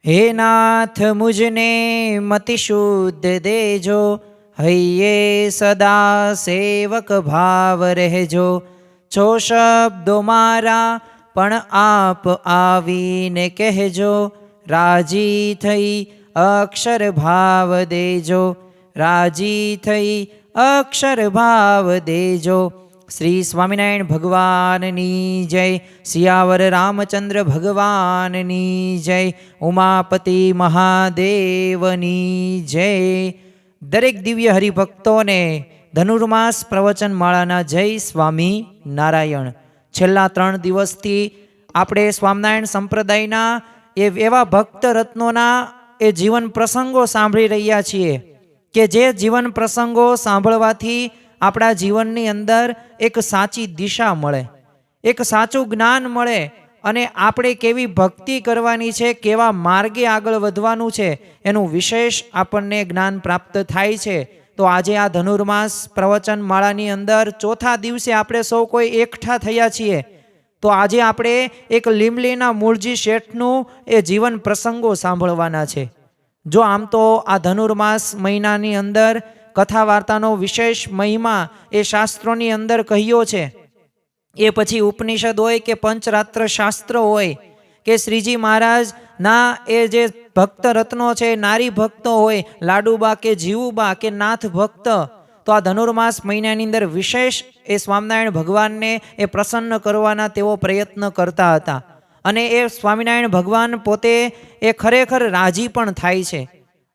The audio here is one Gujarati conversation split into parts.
हे नाथ मुझने मति शुद्ध देजो, हૈये सदा सेवक भाव रहजो। છો શબ્દો મારા પણ આપ આવીને કહેજો, રાજી થઈ અક્ષર ભાવ દેજો, રાજી થઈ અક્ષર ભાવ દેજો। શ્રી સ્વામિનારાયણ ભગવાનની જય, સિયાવર રામચંદ્ર ભગવાનની જય, ઉમાપતિ મહાદેવની જય। દરેક દિવ્ય હરિભક્તોને ધનુર્માસ પ્રવચન માળાના જય સ્વામી નારાયણ। છેલ્લા 3 દિવસથી આપણે સ્વામિનારાયણ સંપ્રદાયના એવા ભક્ત રત્નોના એ જીવન પ્રસંગો સાંભળી રહ્યા છીએ કે જે જીવન પ્રસંગો સાંભળવાથી આપણા જીવનની અંદર એક સાચી દિશા મળે, એક સાચું જ્ઞાન મળે અને આપણે કેવી ભક્તિ કરવાની છે, કેવા માર્ગે આગળ વધવાનું છે એનું વિશેષ આપણને જ્ઞાન પ્રાપ્ત થાય છે। તો આજે આ ધનુર્માસ પ્રવચન માળાની અંદર ચોથા દિવસે આપણે સૌ કોઈ એકઠા થયા છીએ। તો આજે આપણે એક લીમલીના મૂળજી શેઠનું એ જીવન પ્રસંગો સાંભળવાના છે। જો આમ તો આ ધનુર્માસ મહિનાની અંદર કથા વાર્તાનો વિશેષ મહિમા એ શાસ્ત્રોની અંદર કહ્યો છે। એ પછી ઉપનિષદ હોય કે પંચરાત્ર શાસ્ત્ર હોય કે શ્રીજી મહારાજના એ જે ભક્ત રત્નો છે, નારી ભક્તો હોય, લાડુબા કે જીવુબા કે નાથ ભક્ત, તો આ ધનુર્માસ મહિનાની અંદર વિશેષ એ સ્વામિનારાયણ ભગવાનને એ પ્રસન્ન કરવાના તેઓ પ્રયત્ન કરતા હતા અને એ સ્વામિનારાયણ ભગવાન પોતે એ ખરેખર રાજી પણ થાય છે।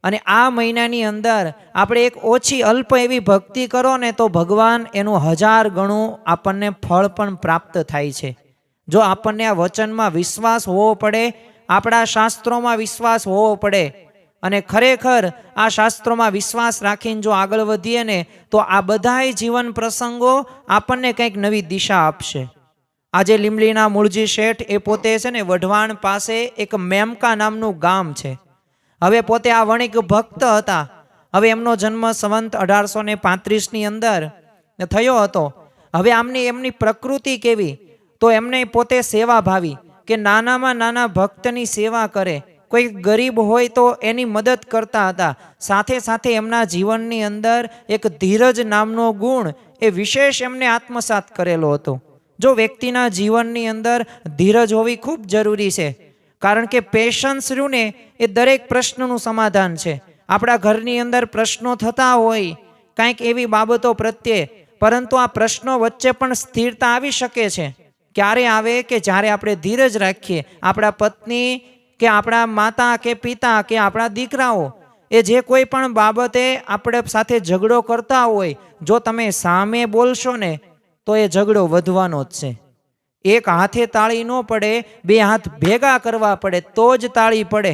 અને આ મહિનાની અંદર આપણે એક ઓછી અલ્પ એવી ભક્તિ કરો ને તો ભગવાન એનું 1000 ગણું આપણને ફળ પણ પ્રાપ્ત થાય છે। જો આપણને આ વચનમાં વિશ્વાસ હોવો પડે, આપણા શાસ્ત્રોમાં વિશ્વાસ હોવો પડે અને ખરેખર આ શાસ્ત્રોમાં વિશ્વાસ રાખીને જો આગળ વધીએ ને તો આ બધાય જીવન પ્રસંગો આપણને કંઈક નવી દિશા આપશે। આજે લીમલીના મૂળજી શેઠ એ પોતે છે ને વઢવાણ પાસે એક મેમકા નામનું ગામ છે। હવે પોતે આ વણિક ભક્ત હતા। હવે એમનો જન્મ સંવંત 1835ની અંદર થયો હતો। હવે એમની પ્રકૃતિ કેવી, તો એમને પોતે સેવાભાવી કે નાનામાં નાના ભક્તની સેવા કરે, કોઈ ગરીબ હોય તો એની મદદ કરતા હતા। સાથે સાથે એમના જીવનની અંદર એક ધીરજ નામનો ગુણ એ વિશેષ એમને આત્મસાત કરેલો હતો। જો વ્યક્તિના જીવનની અંદર ધીરજ હોવી ખૂબ જરૂરી છે, કારણ કે પેશન્સ રહ્યું ને એ દરેક પ્રશ્નનું સમાધાન છે। આપણા ઘરની અંદર પ્રશ્નો થતા હોય કાંઈક એવી બાબતો પ્રત્યે, પરંતુ આ પ્રશ્નો વચ્ચે પણ સ્થિરતા આવી શકે છે। ક્યારે આવે કે જ્યારે આપણે ધીરજ રાખીએ। આપણા પત્ની કે આપણા માતા કે પિતા કે આપણા દીકરાઓ એ જે કોઈ પણ બાબતે આપણે સાથે ઝઘડો કરતા હોય, જો તમે સામે બોલશો ને તો એ ઝઘડો વધવાનો જ છે। એક હાથે તાળી ન પડે, 2 હાથ ભેગા કરવા પડે તો જ તાળી પડે।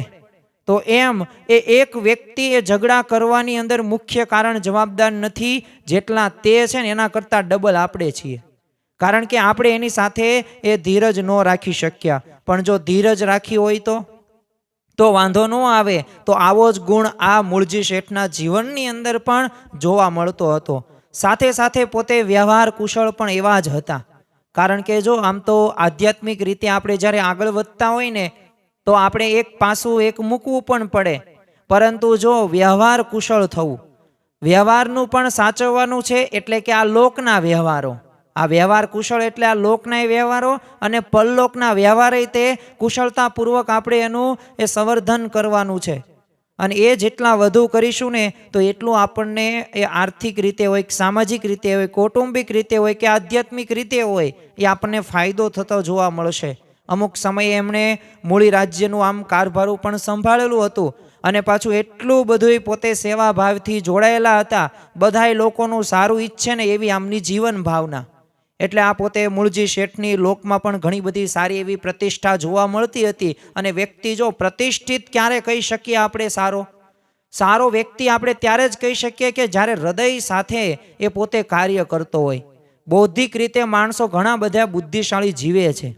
તો એમ એ એક વ્યક્તિ એ ઝઘડા કરવાની અંદર મુખ્ય કારણ જવાબદાર નથી, જેટલા તે છે ને એના કરતાં ડબલ આપણે છીએ। કારણ કે આપણે એની સાથે એ ધીરજ ન રાખી શક્યા। પણ જો ધીરજ રાખી હોય તો વાંધો ન આવે। તો આવો જ ગુણ આ મૂળજી શેઠના જીવનની અંદર પણ જોવા મળતો હતો। સાથે સાથે પોતે વ્યવહાર કુશળ પણ એવા જ હતા। કારણ કે જો આમ તો આધ્યાત્મિક રીતે આપણે જ્યારે આગળ વધતા હોય ને તો આપણે એક પાસું એક મૂકવું પણ પડે, પરંતુ જો વ્યવહાર કુશળ થવું, વ્યવહારનું પણ સાચવવાનું છે। એટલે કે આ લોકના વ્યવહારો, આ વ્યવહાર કુશળ એટલે આ લોકના વ્યવહારો અને પરલોકના વ્યવહારે તે કુશળતાપૂર્વક આપણે એનું એ સંવર્ધન કરવાનું છે। અને એ જેટલા વધુ કરીશું ને તો એટલું આપણને એ આર્થિક રીતે હોય, સામાજિક રીતે હોય, કૌટુંબિક રીતે હોય કે આધ્યાત્મિક રીતે હોય, એ આપણને ફાયદો થતો જોવા મળશે। અમુક સમયે એમણે મૂળી રાજ્યનું આમ કારભારું પણ સંભાળેલું હતું અને પાછું એટલું બધું પોતે સેવાભાવથી જોડાયેલા હતા। બધાય લોકોનું સારું ઈચ્છે ને એવી આમની જીવન ભાવના। એટલે આ પોતે મૂળજી શેઠની લોકમાં પણ ઘણી બધી સારી એવી પ્રતિષ્ઠા જોવા મળતી હતી। અને વ્યક્તિ જો પ્રતિષ્ઠિત ક્યારે કહી શકીએ આપણે સારો વ્યક્તિ આપણે ત્યારે જ કહી શકીએ કે જ્યારે હૃદય સાથે એ પોતે કાર્ય કરતો હોય। બૌદ્ધિક રીતે માણસો ઘણા બધા બુદ્ધિશાળી જીવે છે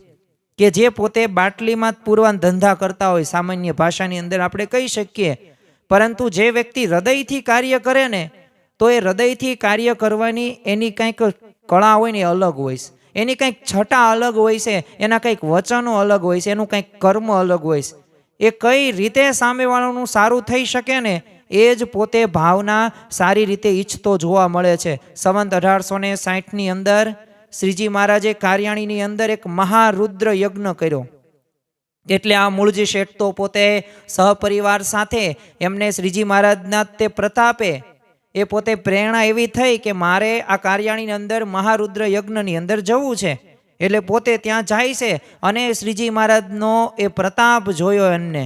કે જે પોતે બાટલીમાં પૂરવાન ધંધા કરતા હોય, સામાન્ય ભાષાની અંદર આપણે કહી શકીએ। પરંતુ જે વ્યક્તિ હૃદયથી કાર્ય કરે ને તો એ હૃદયથી કાર્ય કરવાની એની કંઈક કળા હોય ને એ અલગ હોય છે, એની કંઈક છટા અલગ હોય છે, એના કંઈક વચનો અલગ હોય છે, એનું કંઈક કર્મ અલગ હોય છે। એ કઈ રીતે સામેવાળાનું સારું થઈ શકે ને એ જ પોતે ભાવના સારી રીતે ઈચ્છતો જોવા મળે છે. સંવંત 1860ની અંદર શ્રીજી મહારાજે કાર્યાણીની અંદર એક મહારુદ્ર યજ્ઞ કર્યો. એટલે આ મૂળજી શેઠ તો પોતે સહપરિવાર સાથે એમને શ્રીજી મહારાજના તે પ્રતાપે એ પોતે પ્રેરણા એવી થઈ કે મારે આ કાર્યાણીની અંદર મહારુદ્ર યજ્ઞની અંદર જવું છે. એટલે પોતે ત્યાં જાય છે અને શ્રીજી મહારાજનો એ પ્રતાપ જોયો એમને,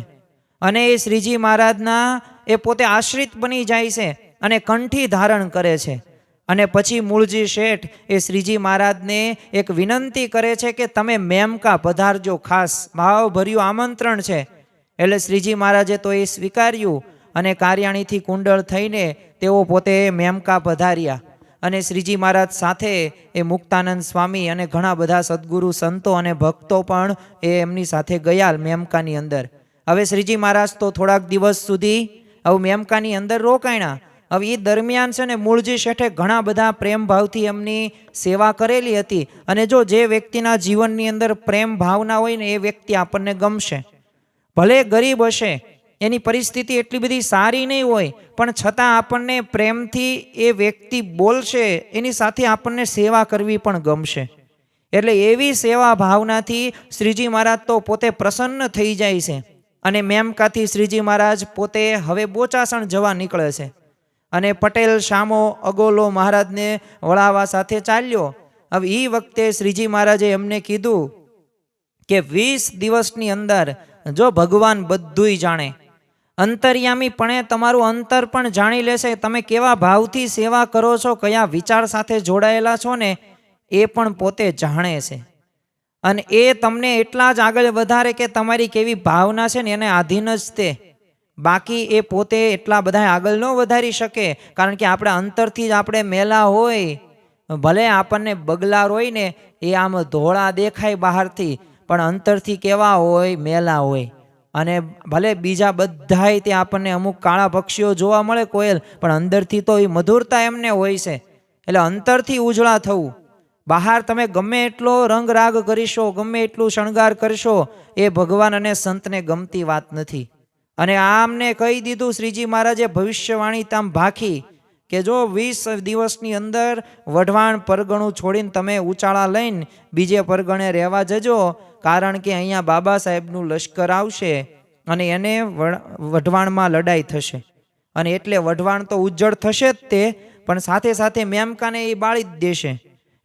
અને એ શ્રીજી મહારાજના એ પોતે આશ્રિત બની જાય છે અને કંઠી ધારણ કરે છે. અને પછી મૂળજી શેઠ એ શ્રીજી મહારાજને એક વિનંતી કરે છે કે તમે મેમકા પધારજો, ખાસ ભાવભર્યું આમંત્રણ છે. એટલે શ્રીજી મહારાજે તો એ સ્વીકાર્યું અને કાર્યાણીથી કુંડળ થઈને તેઓ પોતે મેમકા પધાર્યા. અને શ્રીજી મહારાજ સાથે એ મુક્તાનંદ સ્વામી અને ઘણા બધા સદગુરુ સંતો અને ભક્તો પણ એ એમની સાથે ગયા મેમકાની અંદર. હવે શ્રીજી મહારાજ તો થોડાક દિવસ સુધી હવે મેમકાની અંદર રોકાણા. હવે એ દરમિયાન છે ને મૂળજી શેઠે ઘણા બધા પ્રેમ ભાવથી એમની સેવા કરેલી હતી. અને જો જે વ્યક્તિના જીવનની અંદર પ્રેમ ભાવના હોય ને એ વ્યક્તિ આપણને ગમશે. ભલે ગરીબ હશે, એની પરિસ્થિતિ એટલી બધી સારી નહીં હોય, પણ છતાં આપણને પ્રેમથી એ વ્યક્તિ બોલશે, એની સાથે આપણને સેવા કરવી પણ ગમશે. એટલે એવી સેવા ભાવનાથી શ્રીજી મહારાજ તો પોતે પ્રસન્ન થઈ જાય છે. અને મેમકાથી શ્રીજી મહારાજ પોતે હવે બોચાસણ જવા નીકળે છે. અને પટેલ શામો અગોલો મહારાજને વળાવવા સાથે ચાલ્યો. હવે એ વખતે શ્રીજી મહારાજે એમને કીધું કે 20 દિવસની અંદર જો ભગવાન બધુંય જાણે, અંતર્યામી પણ તમારું અંતર પણ જાણી લેશે, તમે કેવા ભાવથી સેવા કરો છો, કયા વિચાર સાથે જોડાયેલા છો ને એ પણ પોતે જાણે છે. અને એ તમને એટલા જ આગળ વધારે કે તમારી કેવી ભાવના છે ને એને આધીન જ તે. બાકી એ પોતે એટલા બધા આગળ ન વધારી શકે, કારણ કે આપણા અંતરથી જ આપણે મેલા હોય. ભલે આપણને બગલાર હોય ને એ આમ ધોળા દેખાય બહારથી, પણ અંતરથી કેવા હોય, મેલા હોય. અને ભલે બીજા બધાય તે આપણને અમુક કાળા પક્ષીઓ જોવા મળે, કોયલ, પણ અંદરથી તો એ મધુરતા એમને હોય છે. એટલે અંતરથી ઉજળા થવું. બહાર તમે ગમે એટલો રંગ રાગ કરીશો, ગમે એટલું શણગાર કરશો, એ ભગવાન અને સંતને ગમતી વાત નથી. અને આમને કહી દીધું શ્રીજી મહારાજે ભવિષ્યવાણી તામ ભાખી કે જો 20 દિવસની અંદર વઢવાણ પરગણું છોડીને તમે ઉચાળા લઈને બીજે પરગણે રહેવા જજો, કારણ કે અહીંયા બાબા સાહેબનું લશ્કર આવશે અને એને વઢવાણમાં લડાઈ થશે. અને એટલે વઢવાણ તો ઉજ્જડ થશે જ તે, પણ સાથે સાથે મેમકાને એ બાળી જ દેશે.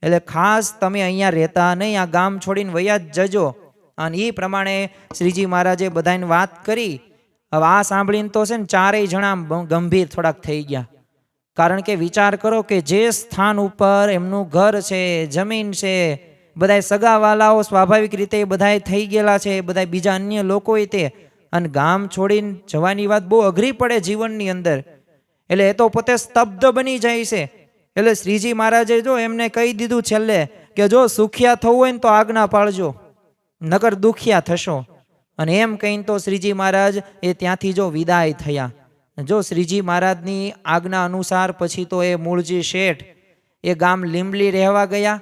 એટલે ખાસ તમે અહીંયા રહેતા નહીં, આ ગામ છોડીને વયા જ જજો. અને એ પ્રમાણે શ્રીજી મહારાજે બધાને વાત કરી. હવે આ સાંભળીને તો છે ને ચારેય જણા ગંભીર થોડાક થઈ ગયા. કારણ કે વિચાર કરો કે જે સ્થાન ઉપર એમનું ઘર છે, જમીન છે, બધાય સગાવાલાઓ સ્વાભાવિક રીતે બધાય થઈ ગયેલા છે, બધાય બીજા અન્ય લોકોએ તે, અને ગામ છોડીને જવાની વાત બહુ અઘરી પડે જીવનની અંદર. એટલે એ તો પોતે સ્તબ્ધ બની જાય છે. એટલે શ્રીજી મહારાજે જો એમને કહી દીધું છેલ્લે કે જો સુખિયા થવું હોય ને તો આજ્ઞા પાળજો, નકર દુખિયા થશો. અને એમ કહીને તો શ્રીજી મહારાજ એ ત્યાંથી જો વિદાય થયા. જો શ્રીજી મહારાજની આજ્ઞા અનુસાર પછી તો એ મૂળજી શેઠ એ ગામ લીંબલી રહેવા ગયા.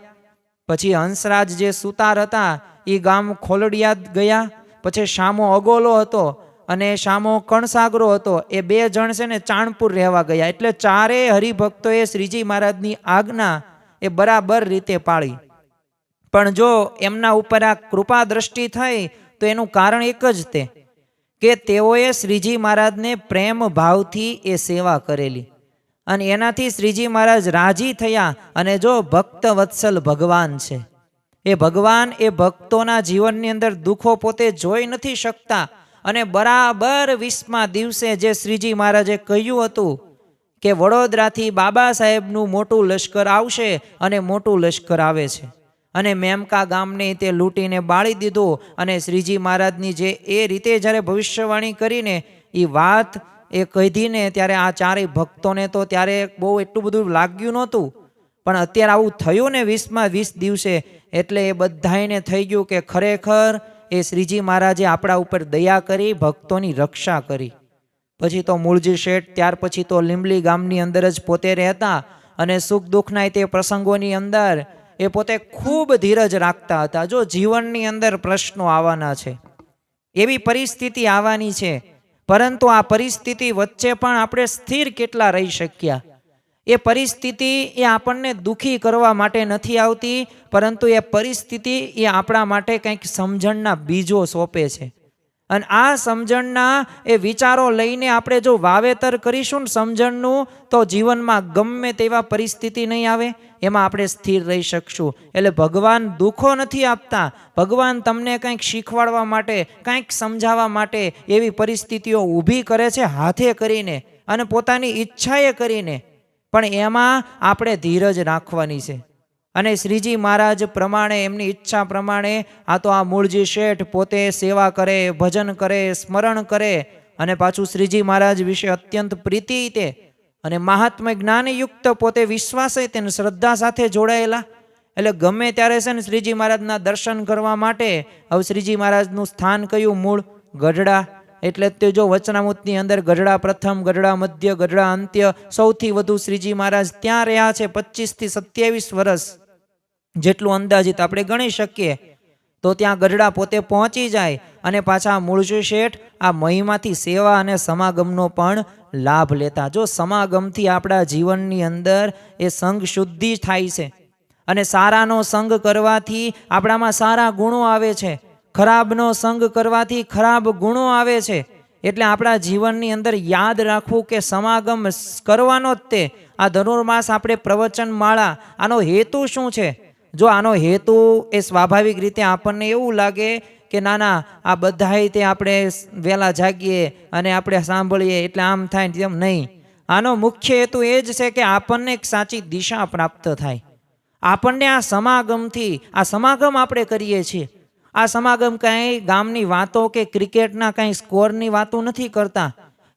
પછી હંસરાજ જે સુતાર હતા એ ગામ ખોલડિયાદ ગયા. પછી શામો અગોલો હતો અને શામો કણસાગરો હતો, એ 2 જણ છે ને ચાણપુર રહેવા ગયા. એટલે ચારેય હરિભક્તોએ શ્રીજી મહારાજની આજ્ઞા એ બરાબર રીતે પાળી. પણ જો એમના ઉપર આ કૃપા દ્રષ્ટિ થઈ તો એનું કારણ એક જ તે કે તેઓએ શ્રીજી મહારાજને પ્રેમ ભાવથી એ સેવા કરેલી, અને એનાથી શ્રીજી મહારાજ રાજી થયા. અને જો ભક્ત વત્સલ ભગવાન છે, એ ભગવાન એ ભક્તોના જીવનની અંદર દુઃખો પોતે જોઈ નથી શકતા. અને બરાબર 20મા દિવસે જે શ્રીજી મહારાજે કહ્યું હતું કે વડોદરાથી બાબા સાહેબનું મોટું લશ્કર આવશે, અને મોટું લશ્કર આવે છે, અને મેમકા ગામને તે લૂંટીને બાળી દીધું. અને શ્રીજી મહારાજની જે એ રીતે જ્યારે ભવિષ્યવાણી કરીને એ વાત એ કહીને ત્યારે આ ચારેય ભક્તોને તો ત્યારે બહુ એટલું બધું લાગ્યું નહોતું. પણ અત્યારે આવું થયું ને 20મા 20 દિવસે, એટલે એ બધાને થઈ ગયું કે ખરેખર એ શ્રીજી મહારાજે આપણા ઉપર દયા કરી, ભક્તોની રક્ષા કરી. પછી તો મૂળજી શેઠ ત્યાર પછી તો લીંબલી ગામની અંદર જ પોતે રહેતા, અને સુખ દુઃખના તે પ્રસંગોની અંદર એ પોતે ખૂબ ધીરજ રાખતા હતા. જો જીવનની અંદર પ્રશ્નો આવવાના છે, એવી પરિસ્થિતિ આવવાની છે, પરંતુ આ પરિસ્થિતિ વચ્ચે પણ આપણે સ્થિર કેટલા રહી શક્યા? એ પરિસ્થિતિ એ આપણને દુઃખી કરવા માટે નથી આવતી, પરંતુ એ પરિસ્થિતિ એ આપણા માટે કંઈક સમજણના બીજો સોંપે છે. અને આ સમજણના એ વિચારો લઈને આપણે જો વાવેતર કરીશું ને સમજણનું, તો જીવનમાં ગમે તેવા પરિસ્થિતિ નહીં આવે, એમાં આપણે સ્થિર રહી શકશું. એટલે ભગવાન દુઃખો નથી આપતા, ભગવાન તમને કંઈક શીખવાડવા માટે, કંઈક સમજાવવા માટે એવી પરિસ્થિતિઓ ઊભી કરે છે હાથે કરીને અને પોતાની ઈચ્છાએ કરીને. પણ એમાં આપણે ધીરજ રાખવાની છે. અને શ્રીજી મહારાજ પ્રમાણે, એમની ઈચ્છા પ્રમાણે આ તો આ મૂળજી શેઠ પોતે સેવા કરે, ભજન કરે, સ્મરણ કરે, અને પાછું શ્રીજી મહારાજ વિશે અત્યંત પ્રીતિ તે અને મહાત્મા જ્ઞાનયુક્ત પોતે વિશ્વાસે તેને શ્રદ્ધા સાથે જોડાયેલા. એટલે ગમે ત્યારે છે ને શ્રીજી મહારાજના દર્શન કરવા માટે, હવે શ્રીજી મહારાજનું સ્થાન કયું? મૂળ ગઢડા. એટલે તે જો વચનામૃતની અંદર ગઢડા પ્રથમ, ગઢડા મધ્ય, ગઢડા અંત્ય, સૌથી વધુ શ્રીજી મહારાજ ત્યાં રહ્યા છે 25 થી 27 વર્ષ જેટલું અંદાજિત આપણે ગણી શકીએ. તો ત્યાં ગઢડા પોતે પહોંચી જાય અને પાછા મૂળજી શેઠ આ મહિમાથી સેવા અને સમાગમનો પણ લાભ લેતા. જો સમાગમથી આપણા જીવનની અંદર એ સંગ શુદ્ધિ થાય છે, અને સારાનો સંગ કરવાથી આપણામાં સારા ગુણો આવે છે, ખરાબનો સંગ કરવાથી ખરાબ ગુણો આવે છે. એટલે આપણા જીવનની અંદર યાદ રાખવું કે સમાગમ કરવાનો જ તે. આ ધનુર્માસ આપણે પ્રવચન માળા, આનો હેતુ શું છે? જો આનો હેતુ એ સ્વાભાવિક રીતે આપણને એવું લાગે કે ના ના આ બધાય તે આપણે વહેલા જાગીએ અને આપણે સાંભળીએ એટલે આમ થાય, તેમ નહીં. આનો મુખ્ય હેતુ એ જ છે કે આપણને એક સાચી દિશા પ્રાપ્ત થાય. આપણને આ સમાગમથી, આ સમાગમ આપણે કરીએ છીએ, આ સમાગમ કાંઈ ગામની વાતો કે ક્રિકેટના કાંઈ સ્કોરની વાતો નથી કરતા,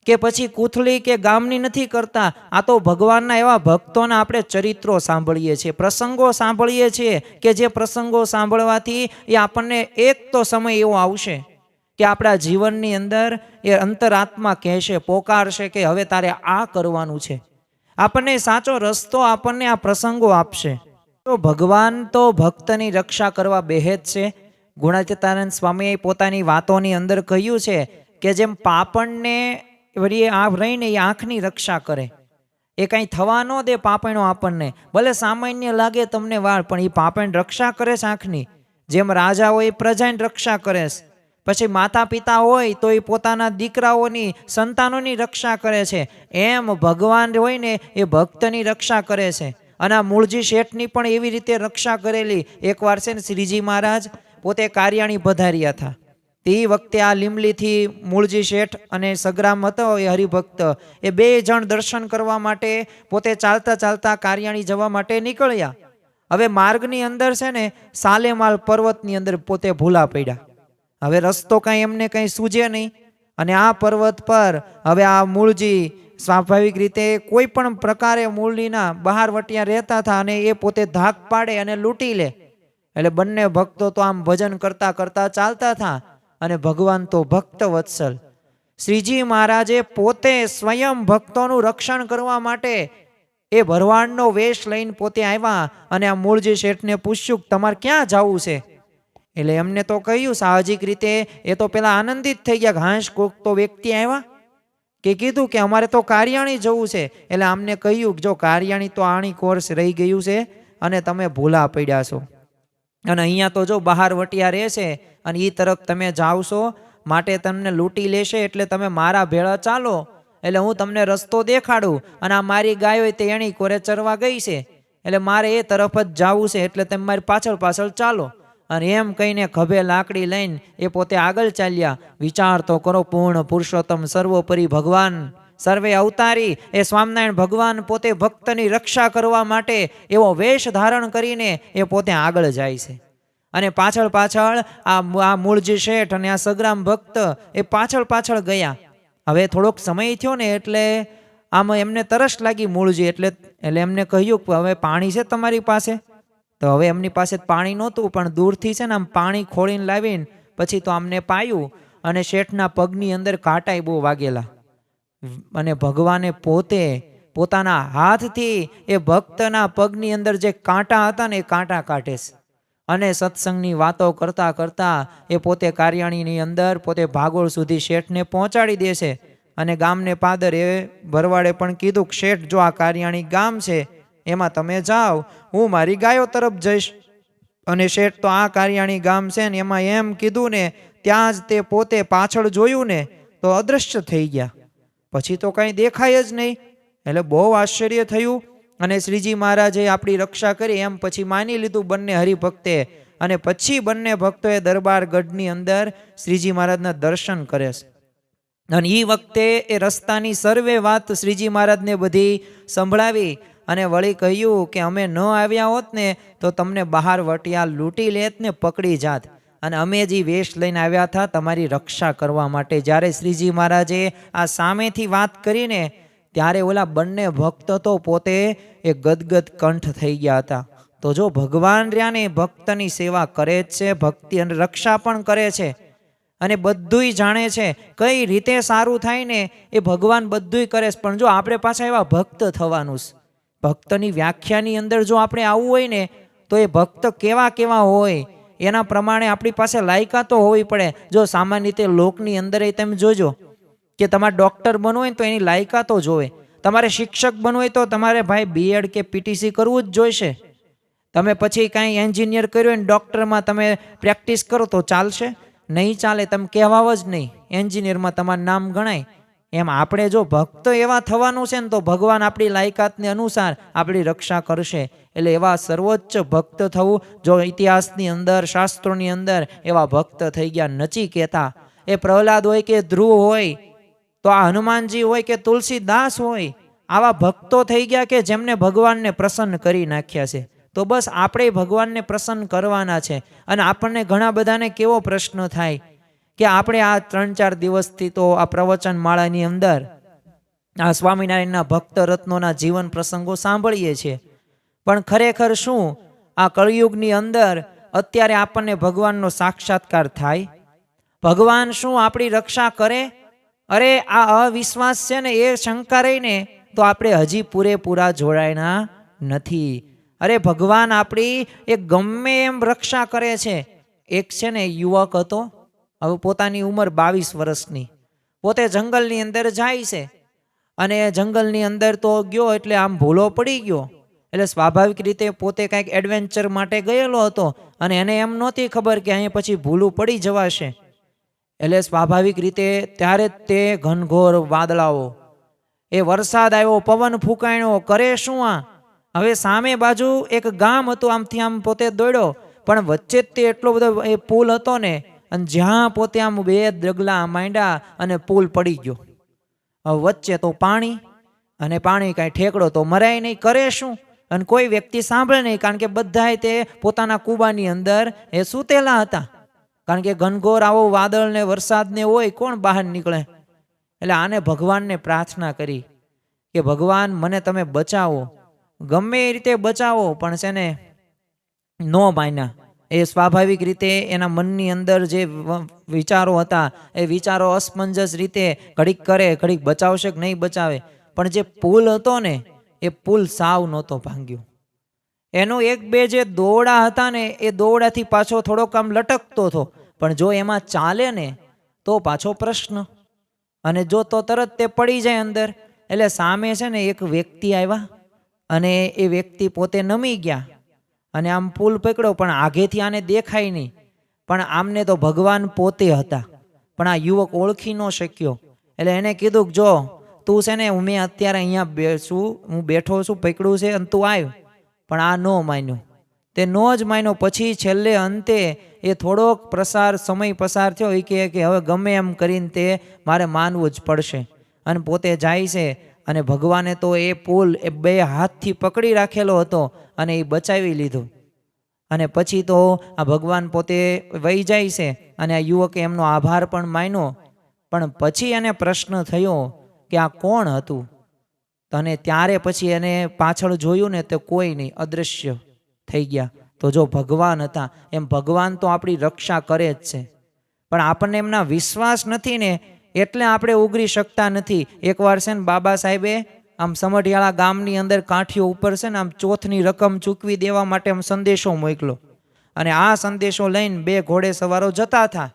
કે પછી કૂથલી કે ગામની નથી કરતા. આ તો ભગવાનના એવા ભક્તોના આપણે ચરિત્રો સાંભળીએ છીએ, પ્રસંગો સાંભળીએ છીએ, કે જે પ્રસંગો સાંભળવાથી એ આપણને એક તો સમય એવો આવશે કે આપણા જીવનની અંદર એ અંતરાત્મા કહેશે, પોકારશે કે હવે તારે આ કરવાનું છે. આપણને સાચો રસ્તો આપણને આ પ્રસંગો આપશે. તો ભગવાન તો ભક્તની રક્ષા કરવા બેહેજ છે. ગુણાતીતાનંદ સ્વામીએ પોતાની વાતોની અંદર કહ્યું છે કે જેમ પાપણને વળી આ રહીને એ આંખની રક્ષા કરે, એ કાંઈ થવા ન દે પાપણો આપણને, ભલે સામાન્ય લાગે તમને વાળ, પણ એ પાપણ રક્ષા કરે છે આંખની. જેમ રાજા હોય એ પ્રજાની રક્ષા કરે છે, પછી માતા પિતા હોય તો એ પોતાના દીકરાઓની, સંતાનોની રક્ષા કરે છે, એમ ભગવાન હોય ને એ ભક્તની રક્ષા કરે છે. અને આ મૂળજી શેઠની પણ એવી રીતે રક્ષા કરેલી. એકવાર છે ને શ્રીજી મહારાજ પોતે કાર્યાણી પધાર્યા હતા. તે વખતે આ લીમલીથી મૂળજી શેઠ અને સગ્રામ હતો એ હરિભક્ત, એ બે જણ દર્શન કરવા માટે પોતે ચાલતા ચાલતા કાર્યાણી જવા માટે નીકળ્યા. હવે માર્ગની અંદર છે ને સાલેમાલ પર્વતની અંદર પોતે ભૂલા પડ્યા. હવે રસ્તો કાંઈ એમને કંઈ સૂજે નહીં, અને આ પર્વત પર હવે આ મૂળજી સ્વાભાવિક રીતે કોઈ પણ પ્રકારે મૂળજીના બહાર વટિયા રહેતા હતા, અને એ પોતે ધાક પાડે અને લૂંટી લે. એટલે બંને ભક્તો તો આમ ભજન કરતા કરતા ચાલતા હતા, અને ભગવાન તો ભક્ત વત્સલ શ્રીજી મહારાજે પોતે સ્વયં ભક્તોનું રક્ષણ કરવા માટે એ ભરવાડનો વેશ લઈને પોતે આવ્યા, અને આ મૂળજી શેઠને પૂછ્યું તમારે ક્યાં જવું છે? એટલે એમને તો કહ્યું સાહજિક રીતે, એ તો પેલા આનંદિત થઈ ગયા, ઘાસ કોક તો વ્યક્તિ આવ્યા કે કીધું કે અમારે તો કાર્યાણી જવું છે. એટલે આમને કહ્યું કે જો કાર્યાણી તો આણી કોર્સ રહી ગયું છે અને તમે ભૂલા પડ્યા છો, અને અહીંયા તો જો બહાર વટિયા રહેશે અને એ તરફ તમે જાવશો માટે તમને લૂંટી લેશે. એટલે તમે મારા ભેળા ચાલો, એટલે હું તમને રસ્તો દેખાડું. અને આ મારી ગાયો તે એની કોરે ચરવા ગઈ છે, એટલે મારે એ તરફ જ જવું છે, એટલે તમે મારી પાછળ પાછળ ચાલો. અને એમ કહીને ખભે લાકડી લઈને એ પોતે આગળ ચાલ્યા. વિચાર તો કરો, પૂર્ણ પુરુષોત્તમ સર્વોપરી ભગવાન, સર્વે અવતારી એ સ્વામિનારાયણ ભગવાન પોતે ભક્તની રક્ષા કરવા માટે એવો વેશ ધારણ કરીને એ પોતે આગળ જાય છે, અને પાછળ પાછળ આ મૂળજી શેઠ અને આ સગ્રામ ભક્ત એ પાછળ પાછળ ગયા. હવે થોડોક સમય થયો ને એટલે આમ એમને તરસ લાગી મૂળજી, એટલે એમને કહ્યું કે હવે પાણી છે તમારી પાસે? તો હવે એમની પાસે પાણી નહોતું, પણ દૂરથી છે ને આમ પાણી ખોળીને લાવીને પછી તો આમને પાયું, અને શેઠના પગની અંદર કાંટાઈ બહુ વાગેલા. અને ભગવાને પોતે પોતાના હાથથી એ ભક્તના પગની અંદર જે કાંટા હતા ને એ કાંટા કાઢે છે. અને સત્સંગની વાતો કરતાં કરતાં એ પોતે કાર્યાણીની અંદર પોતે ભાગોળ સુધી શેઠને પહોંચાડી દેશે. અને ગામને પાદર એ ભરવાડે પણ કીધું કે શેઠ જો આ કાર્યાણી ગામ છે એમાં તમે જાઓ, હું મારી ગાયો તરફ જઈશ. અને શેઠ તો આ કાર્યાણી ગામ છે ને એમાં એમ કીધું ને ત્યાં જ તે પોતે પાછળ જોયું ને તો અદૃશ્ય થઈ ગયા, પછી તો કાંઈ દેખાય જ નહીં. એટલે બહુ આશ્ચર્ય થયું. અને શ્રીજી મહારાજે આપણી રક્ષા કરી એમ પછી માની લીધું બંને હરિભક્તે. અને પછી બંને ભક્તોએ દરબાર ગઢની અંદર શ્રીજી મહારાજના દર્શન કરે છે. અને એ વખતે એ રસ્તાની સર્વે વાત શ્રીજી મહારાજને બધી સંભળાવી અને વળી કહ્યું કે અમે ન આવ્યા હોત ને તો તમને બહાર વટિયા લૂંટી લેત ને પકડી જાત, અને અમે જે વેશ લઈને આવ્યા હતા તમારી રક્ષા કરવા માટે. જ્યારે શ્રીજી મહારાજે આ સામેથી વાત કરીને ત્યારે ઓલા બંને ભક્ત તો પોતે એ ગદગદ કંઠ થઈ ગયા હતા. તો જો ભગવાન રહ્યા ને ભક્તની સેવા કરે જ છે, ભક્તિ અને રક્ષા પણ કરે છે, અને બધુંય જાણે છે. કઈ રીતે સારું થાય ને એ ભગવાન બધુંય કરે છે. પણ જો આપણે પાછા એવા ભક્ત થવાનું છે. ભક્તની વ્યાખ્યાની અંદર જો આપણે આવવું હોય ને તો એ ભક્ત કેવા કેવા હોય એના પ્રમાણે આપણી પાસે લાયકાતો હોવી પડે. જો સામાન્ય રીતે લોકની અંદર તમે જોજો કે તમારે ડૉક્ટર બનવું હોય તો એની લાયકાતો જોવે, તમારે શિક્ષક બનવું હોય તો તમારે ભાઈ બીએડ કે પીટીસી કરવું જ જોઈશે. તમે પછી કાંઈ એન્જિનિયર કર્યું હોય ને ડૉક્ટરમાં તમે પ્રેક્ટિસ કરો તો ચાલશે? નહીં ચાલે, તમે કહેવાવ જ નહીં, એન્જિનિયરમાં તમારું નામ ગણાય. એમ આપણે જો ભક્ત એવા થવાનું છે ને તો ભગવાન આપણી લાયકાતને અનુસાર આપણી રક્ષા કરશે. એટલે એવા સર્વોચ્ચ ભક્ત થવું. જો ઇતિહાસની અંદર શાસ્ત્રોની અંદર એવા ભક્ત થઈ ગયા નચિકેતા, એ પ્રહલાદ હોય કે ધ્રુવ હોય, તો આ હનુમાનજી હોય કે તુલસીદાસ હોય, આવા ભક્તો થઈ ગયા કે જેમને ભગવાનને પ્રસન્ન કરી નાખ્યા છે. તો બસ આપણે ભગવાનને પ્રસન્ન કરવાના છે. અને આપણને ઘણા બધાને કેવો પ્રશ્ન થાય કે આપણે આ 3-4 દિવસથી તો આ પ્રવચન માળાની અંદર આ સ્વામિનારાયણના ભક્ત રત્નોના જીવન પ્રસંગો સાંભળીએ છીએ, પણ ખરેખર શું આ કળિયુગની અંદર અત્યારે આપણને ભગવાનનો સાક્ષાત્કાર થાય? ભગવાન શું આપણી રક્ષા કરે? અરે આ અવિશ્વાસ છે ને એ શંકા રહીને તો આપણે હજી પૂરેપૂરા જોડાયેલા નથી. અરે ભગવાન આપણી એ ગમે એમ રક્ષા કરે છે. એક છે ને યુવક હતો, હવે પોતાની ઉંમર 22 વર્ષની, પોતે જંગલની અંદર જાય છે. અને જંગલની અંદર તો ગયો એટલે આમ ભૂલો પડી ગયો. એટલે સ્વાભાવિક રીતે પોતે કાંઈક એડવેન્ચર માટે ગયેલો હતો અને એને એમ નહોતી ખબર કે અહીંયા પછી ભૂલું પડી જવાશે. એટલે સ્વાભાવિક રીતે ત્યારે જ તે ઘનઘોર વાદળાઓ, એ વરસાદ આવ્યો, પવન ફૂંકાણ્યો, કરે શું આ? હવે સામે બાજુ એક ગામ હતું, આમથી આમ પોતે દોડ્યો, પણ વચ્ચે જ તે એટલો બધો એ પુલ હતો ને, અને જ્યાં પોતે આમ 2 ડગલા માંડ્યા અને પુલ પડી ગયો. હવે વચ્ચે તો પાણી, અને પાણી કાંઈ ઠેકડો તો મરાય નહીં, કરે શું? અને કોઈ વ્યક્તિ સાંભળે નહીં, કારણ કે બધાય તે પોતાના કૂબાની અંદર એ સૂતેલા હતા. કારણ કે ઘનઘોર આવો વાદળ ને વરસાદ ને હોય, કોણ બહાર નીકળે? એટલે આને ભગવાનને પ્રાર્થના કરી કે ભગવાન મને તમે બચાવો, ગમે એ રીતે બચાવો. પણ છે ને નો માન્યા. એ સ્વાભાવિક રીતે એના મનની અંદર જે વિચારો હતા એ વિચારો અસમંજસ રીતે ઘડીક કરે, ઘડીક બચાવશે કે નહીં બચાવે. પણ જે પુલ હતો ને એ પુલ સાવ નહોતો ભાંગ્યો. એનો 1-2 જે દોરડા હતા ને એ દોરડાથી પાછો થોડોક આમ લટકતો હતો, પણ જો એમાં ચાલે ને તો પાછો પ્રશ્ન, અને જો તો તરત તે પડી જાય અંદર. એટલે સામે છે ને એક વ્યક્તિ આવ્યા અને એ વ્યક્તિ પોતે નમી ગયા અને આમ પુલ પકડ્યો, પણ આગેથી આને દેખાય નહીં. પણ આમને તો ભગવાન પોતે હતા, પણ આ યુવક ઓળખી ન શક્યો. એટલે એને કીધું કે જો તું છે ને મેં અત્યારે અહીંયા હું બેઠો છું, પકડ્યું છે, અને તું આવ. પણ આ ન માન્યો, તે નો જ માન્યો. પછી છેલ્લે અંતે એ થોડોક સમય પસાર થયો, એ કહે કે હવે ગમે એમ કરીને તે મારે માનવું જ પડશે. અને પોતે જાય છે, અને ભગવાને તો એ પુલ એ 2 હાથથી પકડી રાખેલો હતો અને એ બચાવી લીધો. અને પછી તો આ ભગવાન પોતે વહી જાય છે, અને આ યુવકે એમનો આભાર પણ માન્યો. પણ પછી એને પ્રશ્ન થયો કે આ કોણ હતું? અને ત્યારે પછી એને પાછળ જોયું ને તો કોઈ નહીં, અદૃશ્ય થઈ ગયા. તો જો ભગવાન હતા, એમ ભગવાન તો આપણી રક્ષા કરે જ છે. પણ આપણને એમના વિશ્વાસ નથી ને એટલે આપણે ઉગરી શકતા નથી. એકવાર છે ને બાબા સાહેબે આમ સમઢિયાળા ગામની અંદર કાંઠીઓ ઉપર છે ને આમ ચોથની રકમ ચૂકવી દેવા માટે આમ સંદેશો મોકલો. અને આ સંદેશો લઈને 2 ઘોડે સવારો જતા હતા.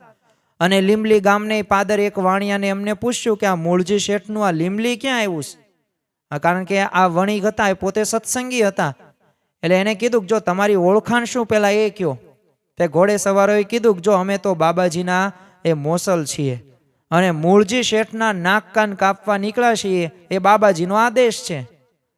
અને લીંબલી ગામને પાદર એક વાણિયાને એમને પૂછ્યું કે આ મૂળજી શેઠનું આ લીંબલી ક્યાં આવ્યું છે? કારણ કે આ વણિક હતા એ પોતે સત્સંગી હતા. એટલે એને કીધું કે જો તમારી ઓળખાણ શું પેલા એ કયો. તે ઘોડે સવારોએ કીધું કે જો અમે તો બાબાજીના એ મોસલ છીએ અને મૂળજી શેઠના નાક કાન કાપવા નીકળ્યા છીએ, એ બાબાજીનો આદેશ છે.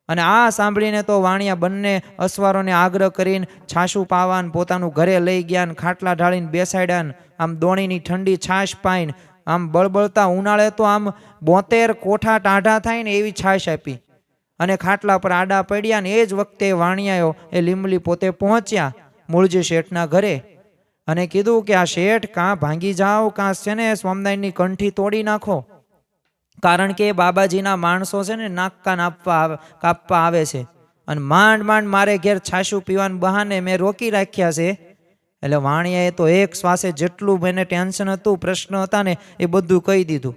અને આ સાંભળીને તો વાણિયા બંને અસવારોને આગ્રહ કરીને છાશું પાવાન પોતાનું ઘરે લઈ ગયા, ખાટલા ઢાળીને બેસાડ્યા, આમ દોણીની ઠંડી છાશ પાઈને, આમ બળબળતા ઉનાળે તો આમ 72 કોઠા ટાઢા થાય ને એવી છાશ આપી અને ખાટલા પર આડા પડ્યા. ને એ જ વખતે વાણિયાઓ એ લીંબલી પોતે પહોંચ્યા મૂળજી શેઠના ઘરે અને કીધું કે આ શેઠ કાં ભાંગી જાઓ, કાં છે ને સ્વામિનારાયણની કંઠી તોડી નાખો, કારણ કે બાબાજીના માણસો છે ને નાક કાન કાપવા આવે છે અને માંડ માંડ મારે ઘેર છાશું પીવાના બહાને મેં રોકી રાખ્યા છે. એટલે વાણિયાએ તો એક શ્વાસે જેટલું મને ટેન્શન હતું, પ્રશ્ન હતા ને એ બધું કહી દીધું.